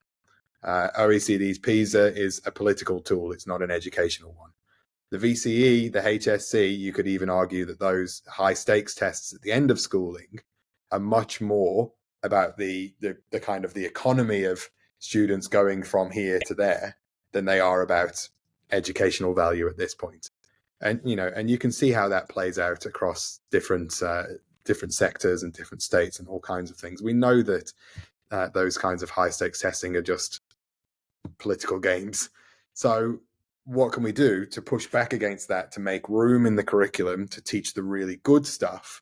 [SPEAKER 2] OECD's PISA is a political tool. It's not an educational one. The VCE, the HSC, you could even argue that those high stakes tests at the end of schooling are much more about the kind of the economy of students going from here to there than they are about educational value at this point. And you can see how that plays out across different sectors and different states and all kinds of things. We know that those kinds of high stakes testing are just political games. So what can we do to push back against that, to make room in the curriculum to teach the really good stuff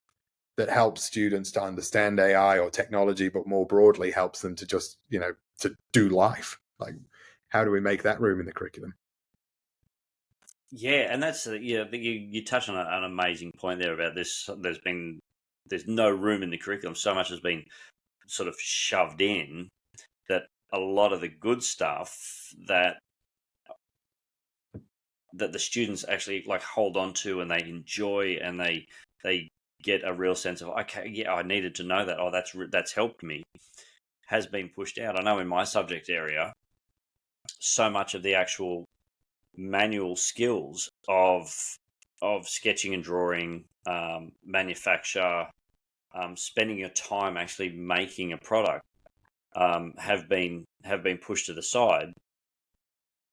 [SPEAKER 2] that helps students to understand AI or technology, but more broadly helps them to just, to do life? Like, how do we make that room in the curriculum?
[SPEAKER 1] Yeah, and that's you touched on an amazing point there about this. There's no room in the curriculum. So much has been sort of shoved in that a lot of the good stuff that the students actually like hold on to and they enjoy, and they get a real sense of, okay, yeah, I needed to know that. Oh, that's helped me, has been pushed out. I know in my subject area, so much of the actual manual skills of sketching and drawing, manufacture, spending your time actually making a product have been pushed to the side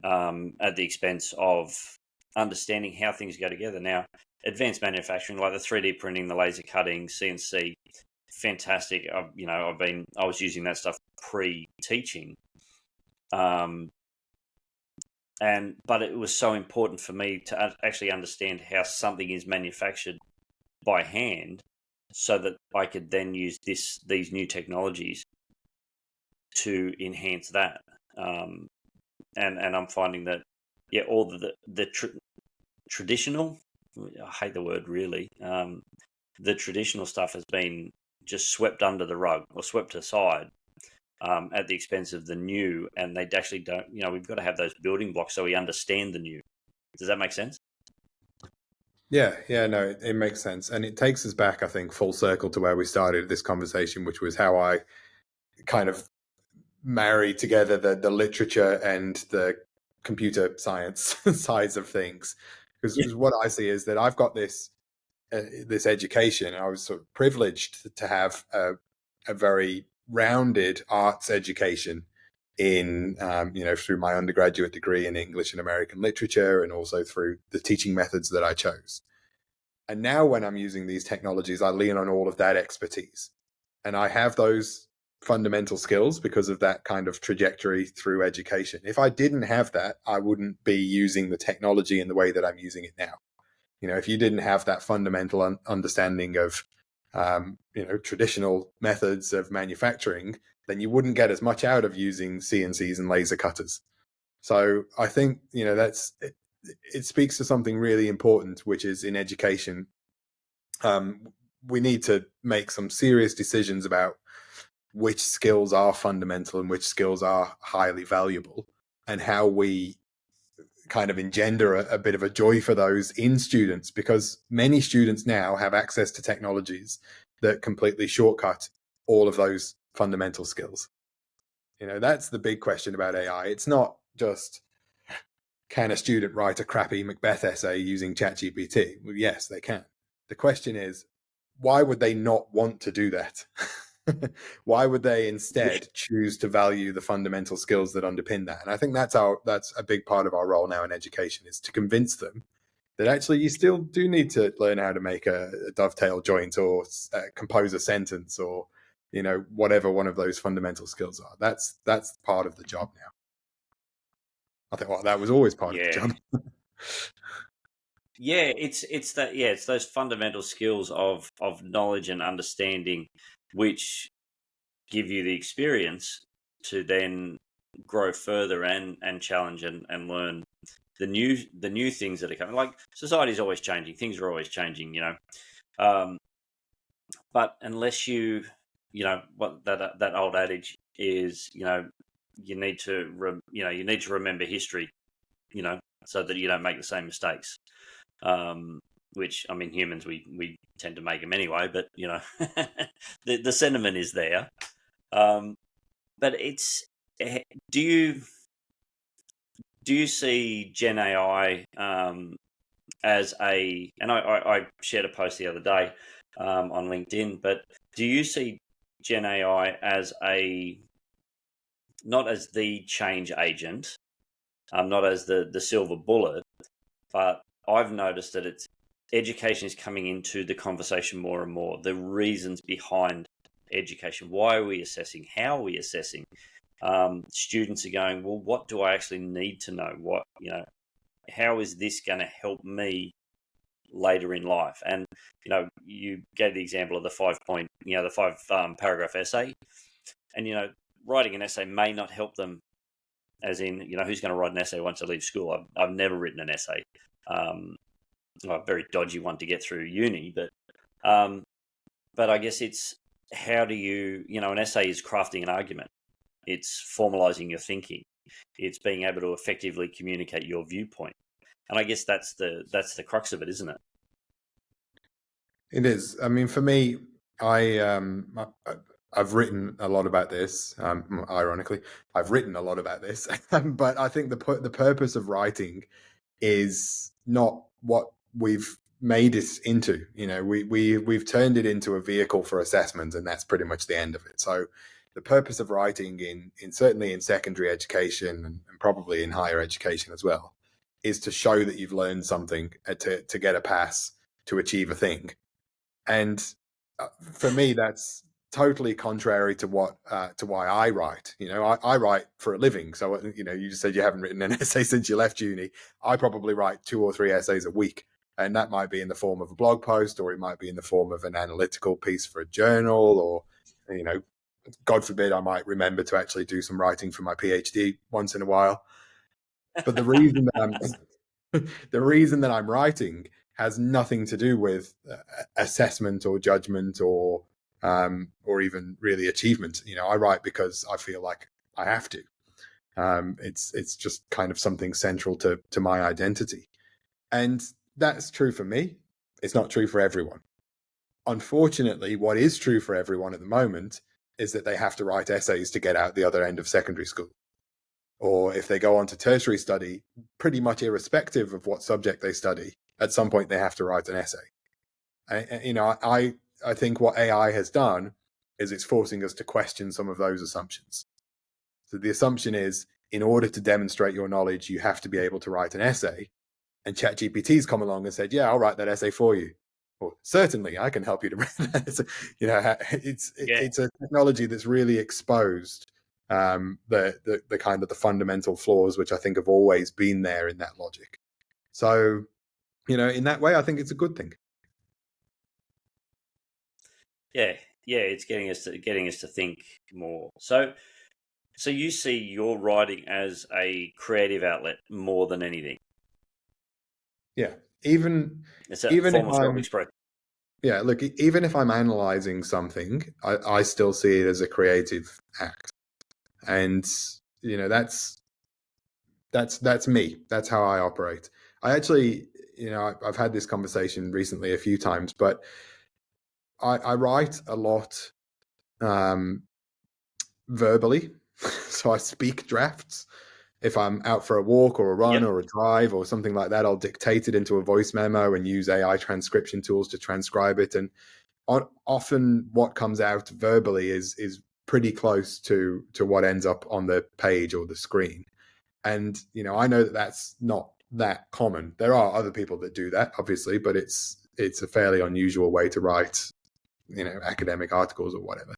[SPEAKER 1] at the expense of understanding how things go together. Now, advanced manufacturing, like the 3D printing, the laser cutting, CNC, fantastic. I was using that stuff pre-teaching, but it was so important for me to actually understand how something is manufactured by hand, so that I could then use these new technologies to enhance that. And I'm finding that all the traditional, I hate the word really, the traditional stuff has been just swept under the rug or swept aside at the expense of the new, and they actually don't. We've got to have those building blocks so we understand the new. Does that make sense?
[SPEAKER 2] Yeah, no, it makes sense. And it takes us back, I think, full circle to where we started this conversation, which was how I kind of marry together the literature and the computer science sides of things. Because what I see is that I've got this education. I was sort of privileged to have a very rounded arts education in through my undergraduate degree in English and American literature, and also through the teaching methods that I chose. And now when I'm using these technologies, I lean on all of that expertise, and I have those fundamental skills because of that kind of trajectory through education. If I didn't have that, I wouldn't be using the technology in the way that I'm using it now. If you didn't have that fundamental understanding of traditional methods of manufacturing, then you wouldn't get as much out of using CNCs and laser cutters. So I think it speaks to something really important, which is in education, we need to make some serious decisions about which skills are fundamental and which skills are highly valuable, and how we kind of engender a bit of a joy for those in students, because many students now have access to technologies that completely shortcut all of those fundamental skills. That's the big question about AI. It's not just, can a student write a crappy Macbeth essay using ChatGPT? Well, yes, they can. The question is, why would they not want to do that? Why would they instead choose to value the fundamental skills that underpin that? And I think that's a big part of our role now in education, is to convince them that actually you still do need to learn how to make a dovetail joint, or compose a sentence, or whatever one of those fundamental skills are. That's part of the job now. I think, well, that was always part of the job.
[SPEAKER 1] Yeah, it's those fundamental skills of knowledge and understanding, which give you the experience to then grow further and challenge and learn the new things that are coming. Like, society's always changing, things are always changing, but unless you what that old adage is, you need to remember history, so that you don't make the same mistakes. Which, I mean, humans, we tend to make them anyway, but the sentiment is there. But it's, do you see Gen AI as a, and I shared a post the other day on LinkedIn, but do you see Gen AI as not as the change agent, not as the silver bullet, but I've noticed that education is coming into the conversation more and more. The reasons behind education, why are we assessing, how are we assessing? Students are going, well, what do I actually need to know? How is this going to help me later in life? And you gave the example of the 5 paragraph essay, and writing an essay may not help them, as in, who's going to write an essay once they leave school? I've never written an essay. A very dodgy one to get through uni, but I guess it's, how do you, an essay is crafting an argument, it's formalizing your thinking, it's being able to effectively communicate your viewpoint, and I guess that's the crux of it, isn't it?
[SPEAKER 2] It is. I mean, for me, I've written a lot about this. Ironically, I've written a lot about this, but I think the purpose of writing is not what we've made it into. We've turned it into a vehicle for assessment, and that's pretty much the end of it. So the purpose of writing in certainly in secondary education and probably in higher education as well is to show that you've learned something, to get a pass, to achieve a thing. And for me, that's totally contrary to why I write. I write for a living. So, you just said you haven't written an essay since you left uni. I probably write 2 or 3 essays a week. And that might be in the form of a blog post, or it might be in the form of an analytical piece for a journal, or, God forbid, I might remember to actually do some writing for my PhD once in a while. But the reason that I'm writing has nothing to do with assessment or judgment or even really achievement. I write because I feel like I have to. It's just kind of something central to my identity, and that's true for me. It's not true for everyone. Unfortunately, what is true for everyone at the moment is that they have to write essays to get out the other end of secondary school. Or if they go on to tertiary study, pretty much irrespective of what subject they study, at some point they have to write an essay. I think what AI has done is it's forcing us to question some of those assumptions. So the assumption is, in order to demonstrate your knowledge, you have to be able to write an essay. And ChatGPT's come along and said, yeah, I'll write that essay for you. Or certainly I can help you to write that. It's a technology that's really exposed the kind of the fundamental flaws, which I think have always been there in that logic. So, in that way, I think it's a good thing.
[SPEAKER 1] Yeah, it's getting us to think more. So you see your writing as a creative outlet more than anything.
[SPEAKER 2] Yeah, even
[SPEAKER 1] it's a
[SPEAKER 2] even
[SPEAKER 1] form
[SPEAKER 2] if
[SPEAKER 1] of self-expression.
[SPEAKER 2] Yeah, look, even if I'm analyzing something, I still see it as a creative act, and that's me. That's how I operate. I actually, I've had this conversation recently a few times, but I write a lot verbally, so I speak drafts. If I'm out for a walk or a run or a drive or something like that, I'll dictate it into a voice memo and use AI transcription tools to transcribe it. And often what comes out verbally is pretty close to what ends up on the page or the screen. And, I know that that's not that common. There are other people that do that, obviously, but it's a fairly unusual way to write, academic articles or whatever.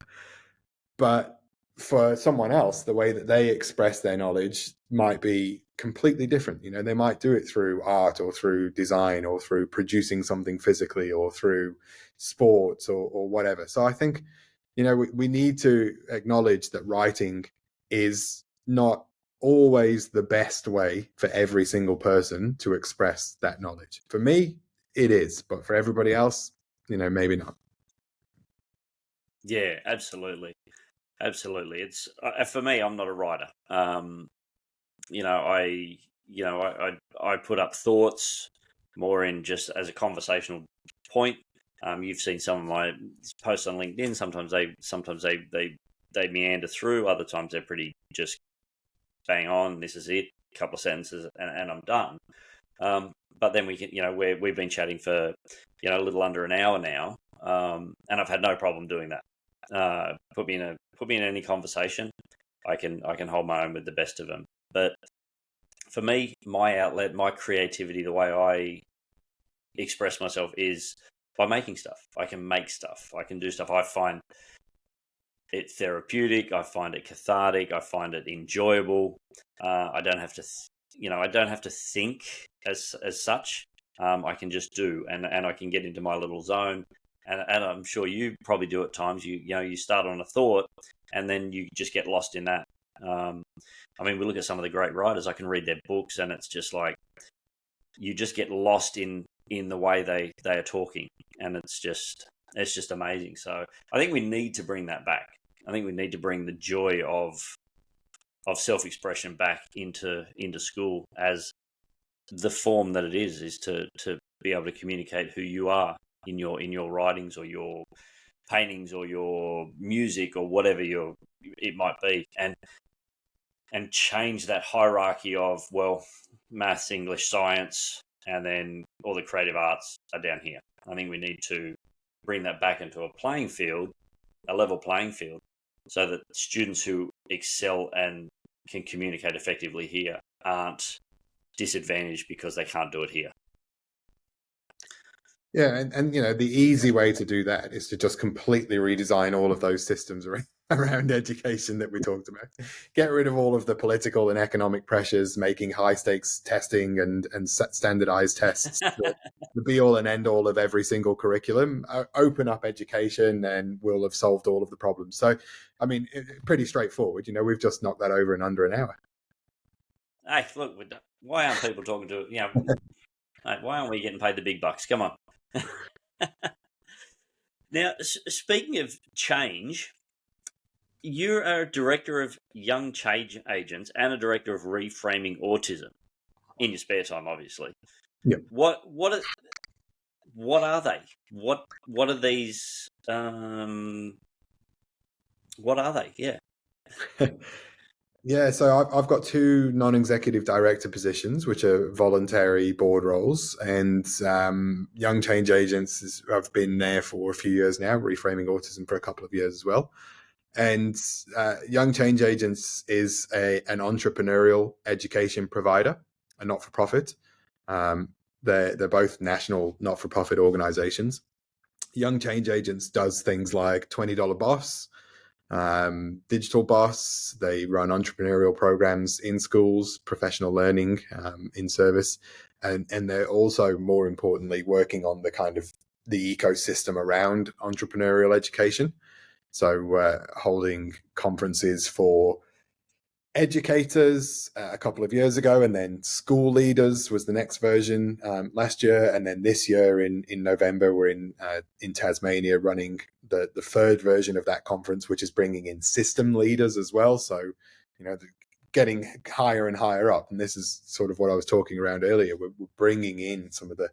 [SPEAKER 2] But for someone else, the way that they express their knowledge might be completely different. They might do it through art or through design or through producing something physically or through sports or whatever. So I think, we need to acknowledge that writing is not always the best way for every single person to express that knowledge. For me, it is, but for everybody else, maybe not.
[SPEAKER 1] Yeah, absolutely. It's for me, I'm not a writer. I put up thoughts more in just as a conversational point. You've seen some of my posts on LinkedIn. Sometimes they meander through. Other times they're pretty just bang on. This is it. A couple of sentences and I'm done. But then we can, we've been chatting for a little under an hour now, and I've had no problem doing that. Put me in any conversation, I can hold my own with the best of them. But for me, my outlet, my creativity, the way I express myself is by making stuff. I can make stuff. I can do stuff. I find it therapeutic. I find it cathartic. I find it enjoyable. I don't have to, I don't have to think as such. I can just do, and I can get into my little zone. And I'm sure you probably do at times. You start on a thought, and then you just get lost in that. We look at some of the great writers. I can read their books, and it's just like you just get lost in the way they are talking, and it's just amazing. So I think we need to bring that back. I think we need to bring the joy of self-expression back into school as the form that it is to be able to communicate who you are in your writings or your paintings or your music or whatever it might be, and change that hierarchy of, well, maths, English, science, and then or the creative arts are down here. I think we need to bring that back into a level playing field, so that students who excel and can communicate effectively here aren't disadvantaged because they can't do it here.
[SPEAKER 2] Yeah, and the easy way to do that is to just completely redesign all of those systems around education that we talked about. Get rid of all of the political and economic pressures, making high stakes testing and standardized tests the be all and end all of every single curriculum. Open up education, and we'll have solved all of the problems. So, I mean, pretty straightforward. We've just knocked that over in under an hour.
[SPEAKER 1] Hey, look, why aren't people talking to why aren't we getting paid the big bucks? Come on. Now, speaking of change, you're a director of Young Change Agents and a director of Reframing Autism in your spare time, obviously.
[SPEAKER 2] Yeah.
[SPEAKER 1] What are they? What are these? What are they? Yeah.
[SPEAKER 2] Yeah, so I've got two non-executive director positions, which are voluntary board roles, and Young Change Agents. I've been there for a few years now, Reframing Autism for a couple of years as well. And Young Change Agents is an entrepreneurial education provider, a not-for-profit. They're both national not-for-profit organizations. Young Change Agents does things like $20 Boss, Digital Boss. They run entrepreneurial programs in schools, professional learning in service, and they're also, more importantly, working on the kind of the ecosystem around entrepreneurial education. So holding conferences for educators a couple of years ago, and then school leaders was the next version last year, and then this year in November we're in Tasmania running the third version of that conference, which is bringing in system leaders as well. So getting higher and higher up, and this is sort of what I was talking around earlier. We're bringing in some of the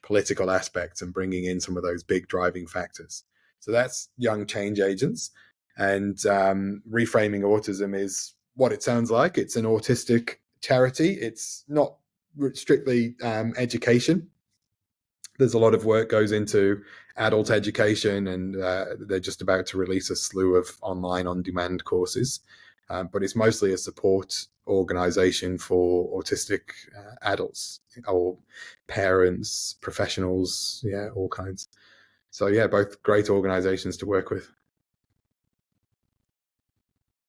[SPEAKER 2] political aspects and bringing in some of those big driving factors. So that's Young Change Agents, and Reframing Autism is what it sounds like. It's an autistic charity. It's not strictly education. There's a lot of work goes into adult education, and they're just about to release a slew of online on-demand courses. But it's mostly a support organization for autistic adults or parents, professionals, all kinds. So both great organizations to work with.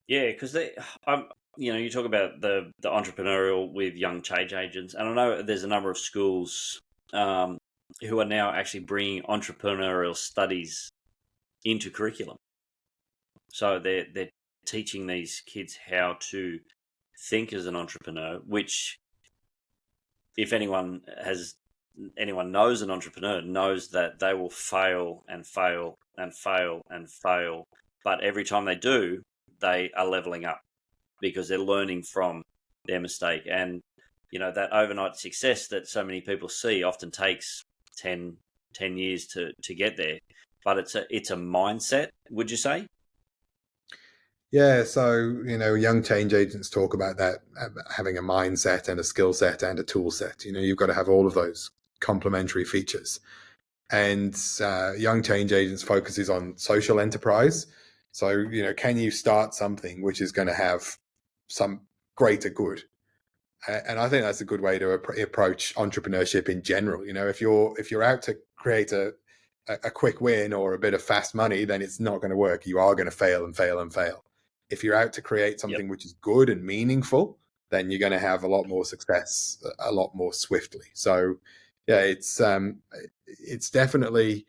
[SPEAKER 1] Yeah, because you talk about the entrepreneurial with Young Change Agents, and I know there's a number of schools who are now actually bringing entrepreneurial studies into curriculum. So they're teaching these kids how to think as an entrepreneur, which, if anyone knows an entrepreneur, knows that they will fail and fail and fail and fail, but every time they do, they are leveling up because they're learning from their mistake. And that overnight success that so many people see often takes 10 years to get there, but it's a mindset, would you say?
[SPEAKER 2] Yeah, so Young Change Agents talk about that, having a mindset and a skill set and a tool set. You've got to have all of those complementary features. And Young Change Agents focuses on social enterprise. So can you start something which is going to have some greater good? And I think that's a good way to approach entrepreneurship in general. If you're out to create a quick win or a bit of fast money, then it's not going to work. You are going to fail and fail and fail. If you're out to create something which is good and meaningful, then you're going to have a lot more success, a lot more swiftly. So, it's definitely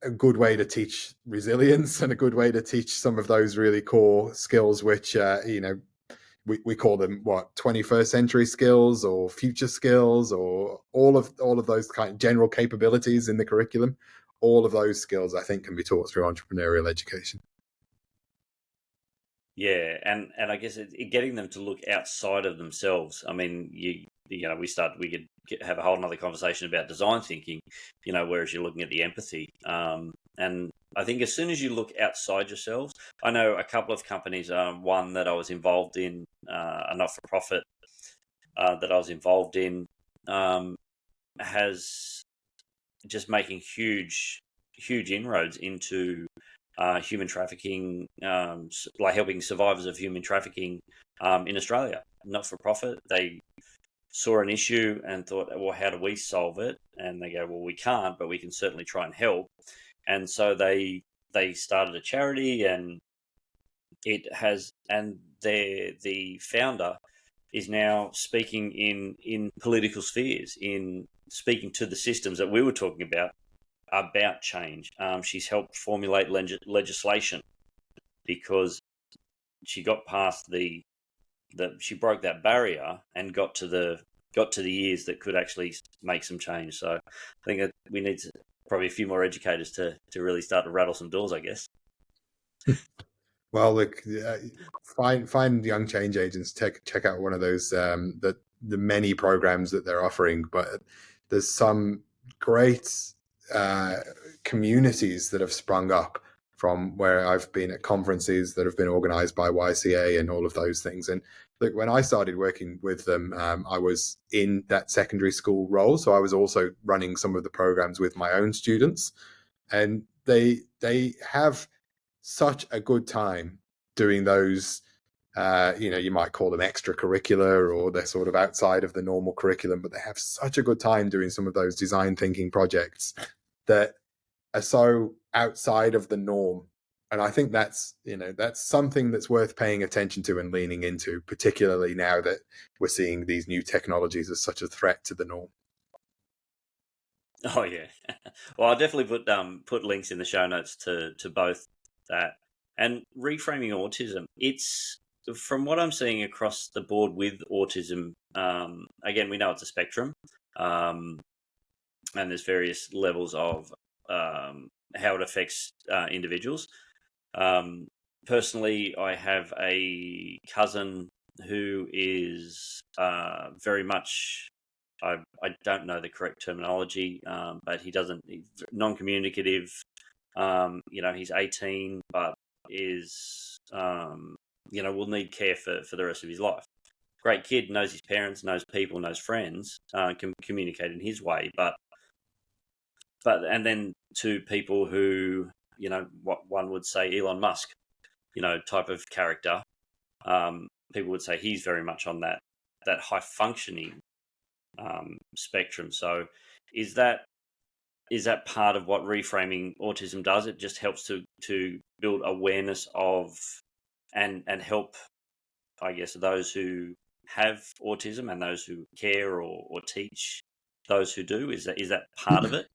[SPEAKER 2] a good way to teach resilience and a good way to teach some of those really core skills, which we call them 21st century skills or future skills, or all of those kind of general capabilities in the curriculum. All of those skills, I think, can be taught through entrepreneurial education.
[SPEAKER 1] Yeah, and I guess getting them to look outside of themselves. I mean, we could have a whole another conversation about design thinking, whereas you're looking at the empathy. And I think as soon as you look outside yourselves, I know a couple of companies. One that I was involved in, a not-for-profit that I was involved in. has just making huge inroads into human trafficking, like helping survivors of human trafficking in Australia. Not for profit. They saw an issue and thought, well, how do we solve it? And they go, well, we can't, but we can certainly try and help. And so they started a charity, and the founder is now speaking in political spheres, in speaking to the systems that we were talking about change. She's helped formulate legislation because she got past she broke that barrier and got to the ears that could actually make some change. So I think that we need probably a few more educators to really start to rattle some doors, I guess.
[SPEAKER 2] Well, look, find young change agents. Check out one of those the many programs that they're offering. But there's some great communities that have sprung up from where I've been at conferences that have been organised by YCA and all of those things. And look, when I started working with them, I was in that secondary school role, so I was also running some of the programs with my own students, and they have such a good time doing those. You might call them extracurricular, or they're sort of outside of the normal curriculum, but they have such a good time doing some of those design thinking projects that are so outside of the norm. And I think that's something that's worth paying attention to and leaning into, particularly now that we're seeing these new technologies as such a threat to the norm.
[SPEAKER 1] Oh yeah. Well, I'll definitely put links in the show notes to both that and Reframing Autism. It's, from what I'm seeing across the board with autism, again, we know it's a spectrum, and there's various levels of how it affects individuals. Personally, I have a cousin who is very much, I don't know the correct terminology, but he's non-communicative. He's 18, but is, will need care for the rest of his life. Great kid, knows his parents, knows people, knows friends, can communicate in his way, but and then to people who, what one would say Elon Musk, type of character, people would say he's very much on that high functioning spectrum. So is that part of what Reframing Autism does? It just helps to build awareness of and help, I guess, those who have autism and those who care or teach those who do. Is that part of it?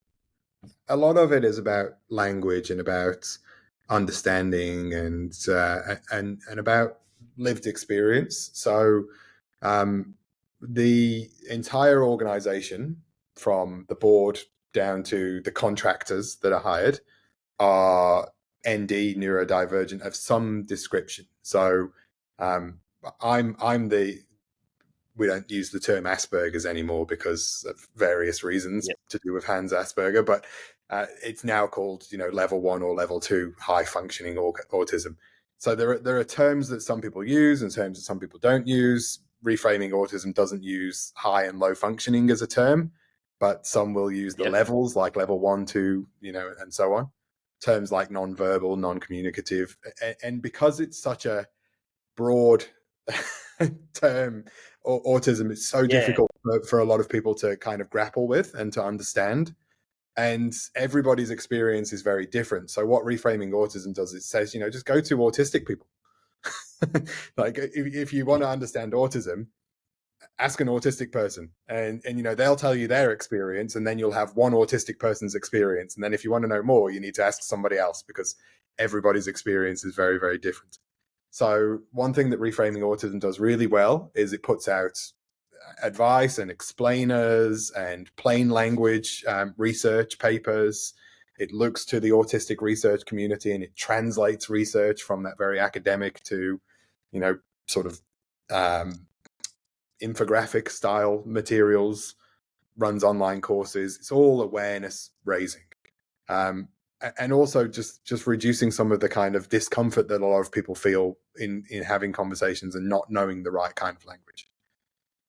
[SPEAKER 2] A lot of it is about language and about understanding and about lived experience. So the entire organization, from the board down to the contractors that are hired, are ND, neurodivergent of some description. So I'm the we don't use the term Asperger's anymore because of various reasons to do with Hans Asperger, but it's now called, level 1 or level 2 high functioning autism. So there are terms that some people use and terms that some people don't use. Reframing Autism doesn't use high and low functioning as a term, but some will use the levels, like level 1, 2, and so on. Terms like non-verbal, non-communicative. And because it's such a broad term, autism is so difficult for a lot of people to kind of grapple with and to understand. And everybody's experience is very different. So what Reframing Autism does, it says, just go to autistic people. Like if you want to understand autism, ask an autistic person, and they'll tell you their experience, and then you'll have one autistic person's experience. And then if you want to know more, you need to ask somebody else, because everybody's experience is very, very different. So one thing that Reframing Autism does really well is it puts out advice and explainers and plain language research papers. It looks to the autistic research community and it translates research from that very academic to, sort of infographic style materials, runs online courses. It's all awareness raising. And also just reducing some of the kind of discomfort that a lot of people feel in having conversations and not knowing the right kind of language.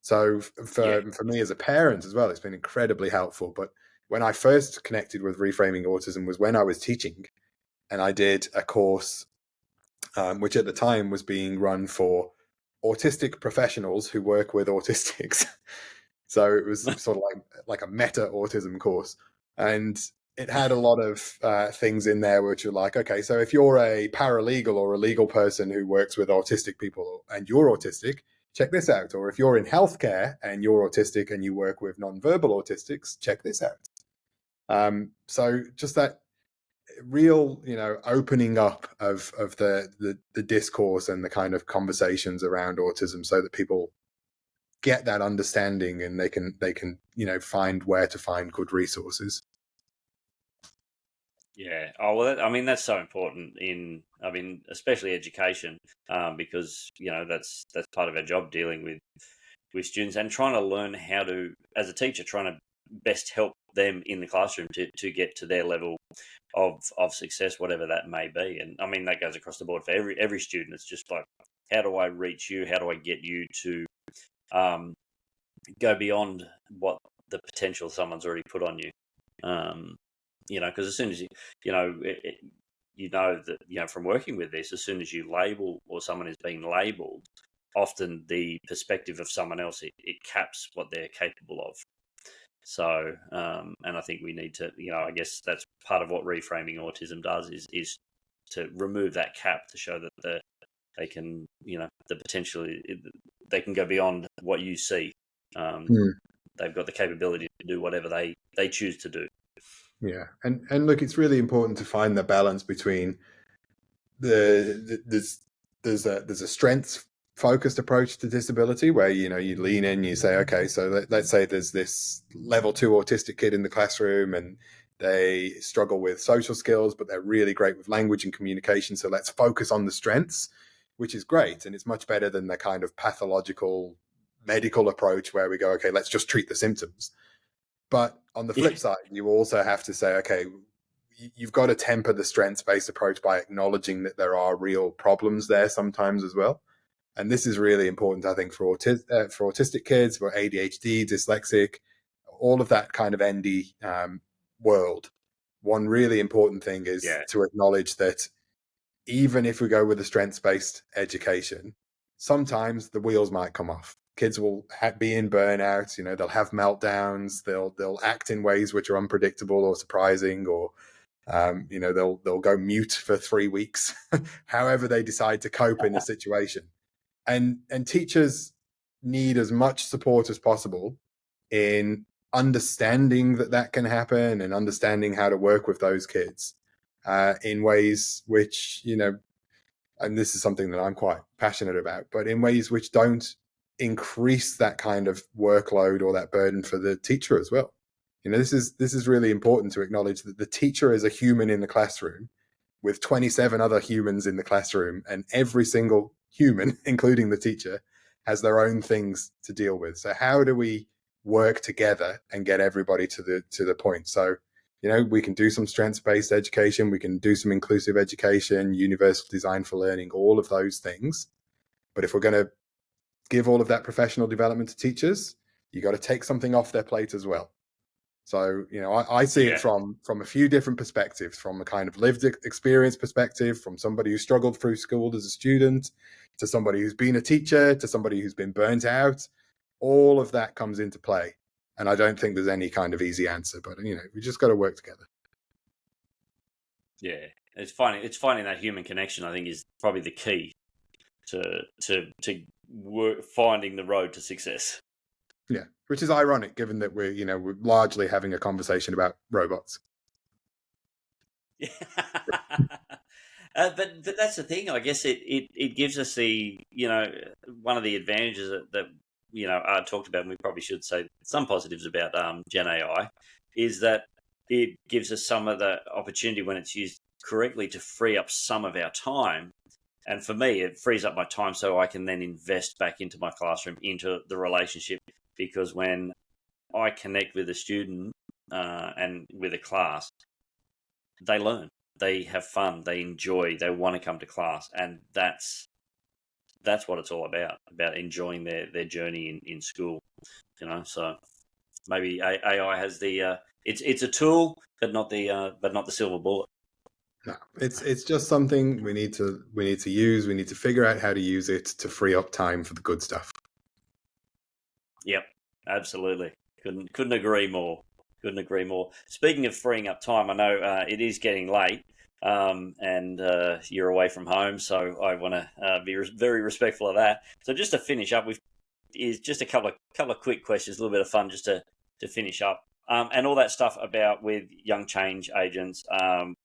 [SPEAKER 2] So
[SPEAKER 1] Yeah.
[SPEAKER 2] for me as a parent as well, it's been incredibly helpful. But when I first connected with Reframing Autism was when I was teaching, and I did a course which at the time was being run for autistic professionals who work with autistics. So it was sort of like a meta autism course, and it had a lot of things in there which are like, okay, so if you're a paralegal or a legal person who works with autistic people and you're autistic, check this out. Or if you're in healthcare and you're autistic and you work with nonverbal autistics, check this out. So just that real, opening up of the discourse and the kind of conversations around autism, so that people get that understanding and they can find where to find good resources.
[SPEAKER 1] Yeah. Oh well, I mean that's so important in, I mean, especially education, because that's part of our job, dealing with students and trying to learn how to, as a teacher, trying to best help them in the classroom to get to their level of success, whatever that may be. And I mean that goes across the board for every student. It's just like, how do I reach you? How do I get you to um, go beyond what the potential someone's already put on you? Because as soon as that from working with this, as soon as you label or someone is being labeled, often the perspective of someone else, it caps what they're capable of. So, and I think we need to, I guess that's part of what reframing autism does, is to remove that cap, to show that they can, the potential, they can go beyond what you see. They've got the capability to do whatever they choose to do.
[SPEAKER 2] Yeah, and look, it's really important to find the balance between there's a strengths focused approach to disability where you lean in, you say, okay, so let's say there's this level 2 autistic kid in the classroom and they struggle with social skills, but they're really great with language and communication, so let's focus on the strengths, which is great, and it's much better than the kind of pathological medical approach where we go, okay, let's just treat the symptoms. But on the flip side, you also have to say, okay, you've got to temper the strengths-based approach by acknowledging that there are real problems there sometimes as well. And this is really important, I think, for autistic kids, for ADHD, dyslexic, all of that kind of ND world. One really important thing is to acknowledge that even if we go with a strengths-based education, sometimes the wheels might come off. Kids will be in burnout. They'll have meltdowns. They'll act in ways which are unpredictable or surprising, or they'll go mute for 3 weeks. However, they decide to cope in the situation, and teachers need as much support as possible in understanding that can happen and understanding how to work with those kids in ways which and this is something that I'm quite passionate about, but in ways which don't increase that kind of workload or that burden for the teacher as well. This is really important to acknowledge that the teacher is a human in the classroom with 27 other humans in the classroom, and every single human, including the teacher, has their own things to deal with. So how do we work together and get everybody to the point? So we can do some strengths-based education, we can do some inclusive education, universal design for learning, all of those things. But if we're going to give all of that professional development to teachers, you got to take something off their plate as well. So, I see it from a few different perspectives, from a kind of lived experience perspective, from somebody who struggled through school as a student, to somebody who's been a teacher, to somebody who's been burnt out. All of that comes into play. And I don't think there's any kind of easy answer, but, we just got to work together.
[SPEAKER 1] Yeah. It's finding that human connection, I think, is probably the key to finding the road to success.
[SPEAKER 2] Yeah, which is ironic given that we're largely having a conversation about robots.
[SPEAKER 1] Yeah. But that's the thing. I guess it gives us the one of the advantages that Art talked about, and we probably should say some positives about Gen AI, is that it gives us some of the opportunity, when it's used correctly, to free up some of our time. And for me, it frees up my time so I can then invest back into my classroom, into the relationship. Because when I connect with a student and with a class, they learn, they have fun, they enjoy, they want to come to class, and that's that's what it's all about enjoying their journey in school. So maybe AI has the it's a tool, but not the silver bullet.
[SPEAKER 2] No, it's just something we need to use. We need to figure out how to use it to free up time for the good stuff.
[SPEAKER 1] Yep, absolutely. Couldn't agree more. Couldn't agree more. Speaking of freeing up time, I know it is getting late, and you're away from home, so I want to be very respectful of that. So just to finish up, is just a couple of quick questions, a little bit of fun, just to finish up, and all that stuff about with young change agents,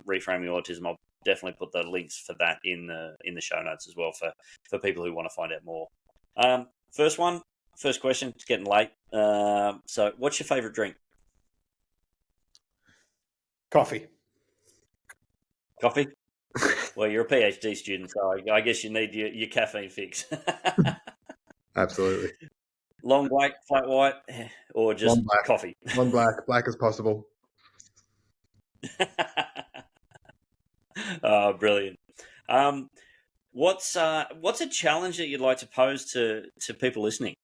[SPEAKER 1] reframing autism. I'll definitely put the links for that in the show notes as well for people who want to find out more. First question. It's getting late. So, what's your favourite drink?
[SPEAKER 2] Coffee.
[SPEAKER 1] Coffee? Well, you're a PhD student, so I guess you need your caffeine fix.
[SPEAKER 2] Absolutely.
[SPEAKER 1] Long black, flat white, or just coffee?
[SPEAKER 2] Long black as possible.
[SPEAKER 1] Oh, brilliant. What's a challenge that you'd like to pose to people listening?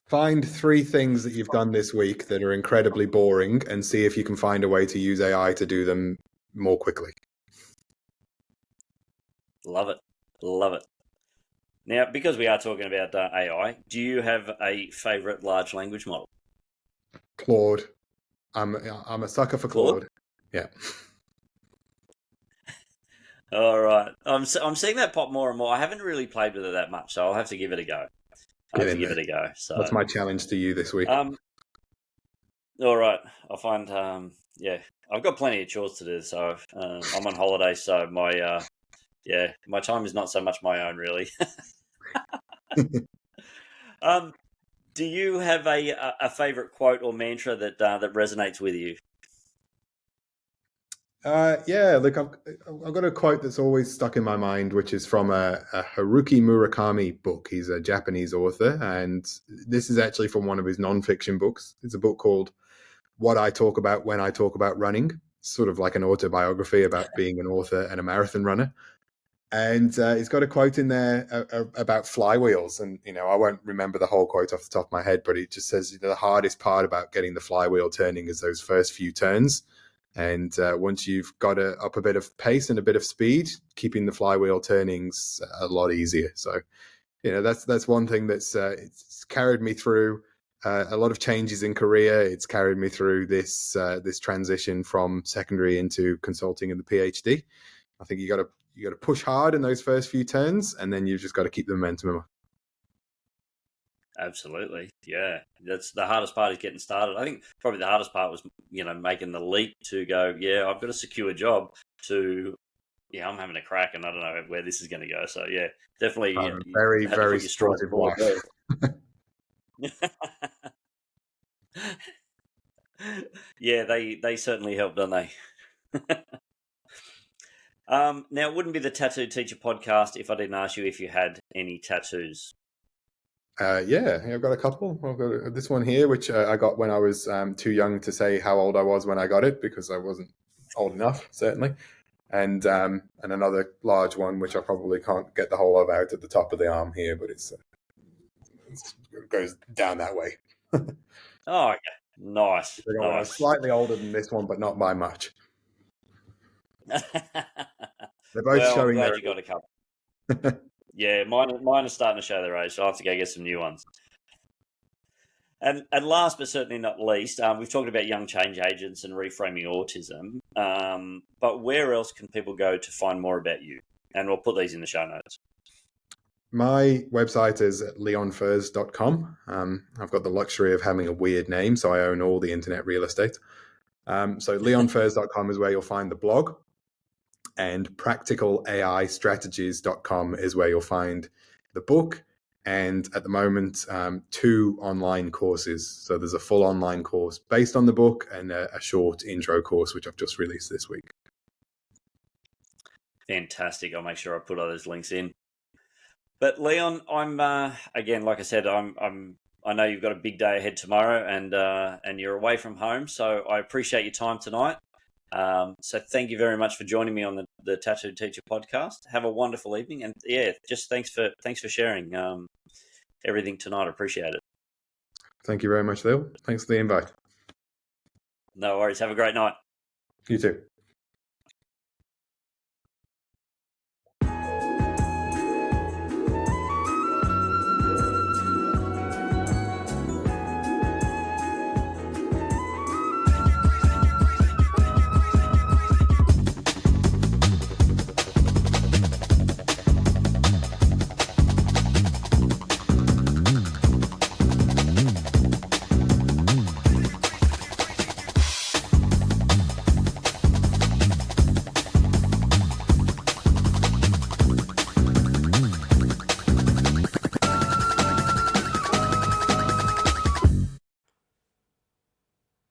[SPEAKER 2] Find 3 things that you've done this week that are incredibly boring and see if you can find a way to use AI to do them more quickly.
[SPEAKER 1] Love it. Love it. Now, because we are talking about AI, do you have a favourite large language model?
[SPEAKER 2] Claude. I'm a sucker for Claude. Yeah.
[SPEAKER 1] All right. I'm seeing that pop more and more. I haven't really played with it that much, so I'll have to give it a go. Give it a go. So
[SPEAKER 2] that's my challenge to you this week.
[SPEAKER 1] All right. I'll find. I've got plenty of chores to do, so I'm on holiday, so my time is not so much my own, really. Do you have a favorite quote or mantra that resonates with you?
[SPEAKER 2] Look, I've got a quote that's always stuck in my mind, which is from a Haruki Murakami book. He's a Japanese author, and this is actually from one of his nonfiction books. It's a book called What I Talk About When I Talk About Running, sort of like an autobiography about being an author and a marathon runner. And he's got a quote in there about flywheels. And, I won't remember the whole quote off the top of my head, but it just says, the hardest part about getting the flywheel turning is those first few turns. And once you've got up a bit of pace and a bit of speed, keeping the flywheel turning's a lot easier. So, that's one thing that's it's carried me through a lot of changes in career. It's carried me through this transition from secondary into consulting and the PhD. I think you got to push hard in those first few turns, and then you've just got to keep the momentum up.
[SPEAKER 1] Absolutely. Yeah. That's the hardest part, is getting started. I think probably the hardest part was, making the leap to go, I've got a secure job, to, I'm having a crack and I don't know where this is going to go. So, yeah, definitely.
[SPEAKER 2] Very, very supportive wife.
[SPEAKER 1] Yeah, they certainly help, don't they? Now, it wouldn't be the Tattoo Teacher podcast if I didn't ask you if you had any tattoos.
[SPEAKER 2] I've got a couple. I've got this one here, which I got when I was too young to say how old I was when I got it, because I wasn't old enough, certainly. And another large one, which I probably can't get the whole of out at the top of the arm here, but it goes down that way.
[SPEAKER 1] Oh, okay. Nice.
[SPEAKER 2] Nice. Slightly older than this one, but not by much. They're both showing.
[SPEAKER 1] I'm glad you got a couple. Yeah, mine are starting to show their age, so I'll have to go get some new ones. And last but certainly not least, we've talked about young change agents and reframing autism, but where else can people go to find more about you? And we'll put these in the show notes.
[SPEAKER 2] My website is leonfurze.com. I've got the luxury of having a weird name, so I own all the internet real estate. So leonfurze.com is where you'll find the blog. And practicalaistrategies.com is where you'll find the book, and at the moment 2 online courses. So there's a full online course based on the book and a short intro course which I've just released this week.
[SPEAKER 1] Fantastic. I'll make sure I put all those links in. But Leon, I'm again, like I said, I know you've got a big day ahead tomorrow, and you're away from home, so I appreciate your time tonight. So thank you very much for joining me on the Tattooed Teacher podcast. Have a wonderful evening, and just thanks for sharing everything tonight. I appreciate it.
[SPEAKER 2] Thank you very much, Lil. Thanks for the invite.
[SPEAKER 1] No worries. Have a great night.
[SPEAKER 2] You too.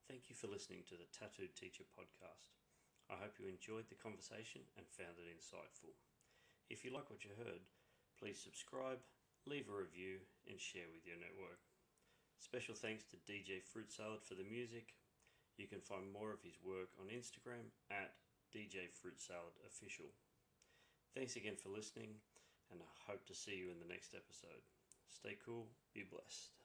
[SPEAKER 1] Thank you for listening to the Tattooed Teacher podcast. I hope you enjoyed the conversation and found it insightful. If you like what you heard, please subscribe, leave a review, and share with your network. Special thanks to DJ Fruit Salad for the music. You can find more of his work on Instagram at DJ Fruit Salad Official. Thanks again for listening, and I hope to see you in the next episode. Stay cool, be blessed.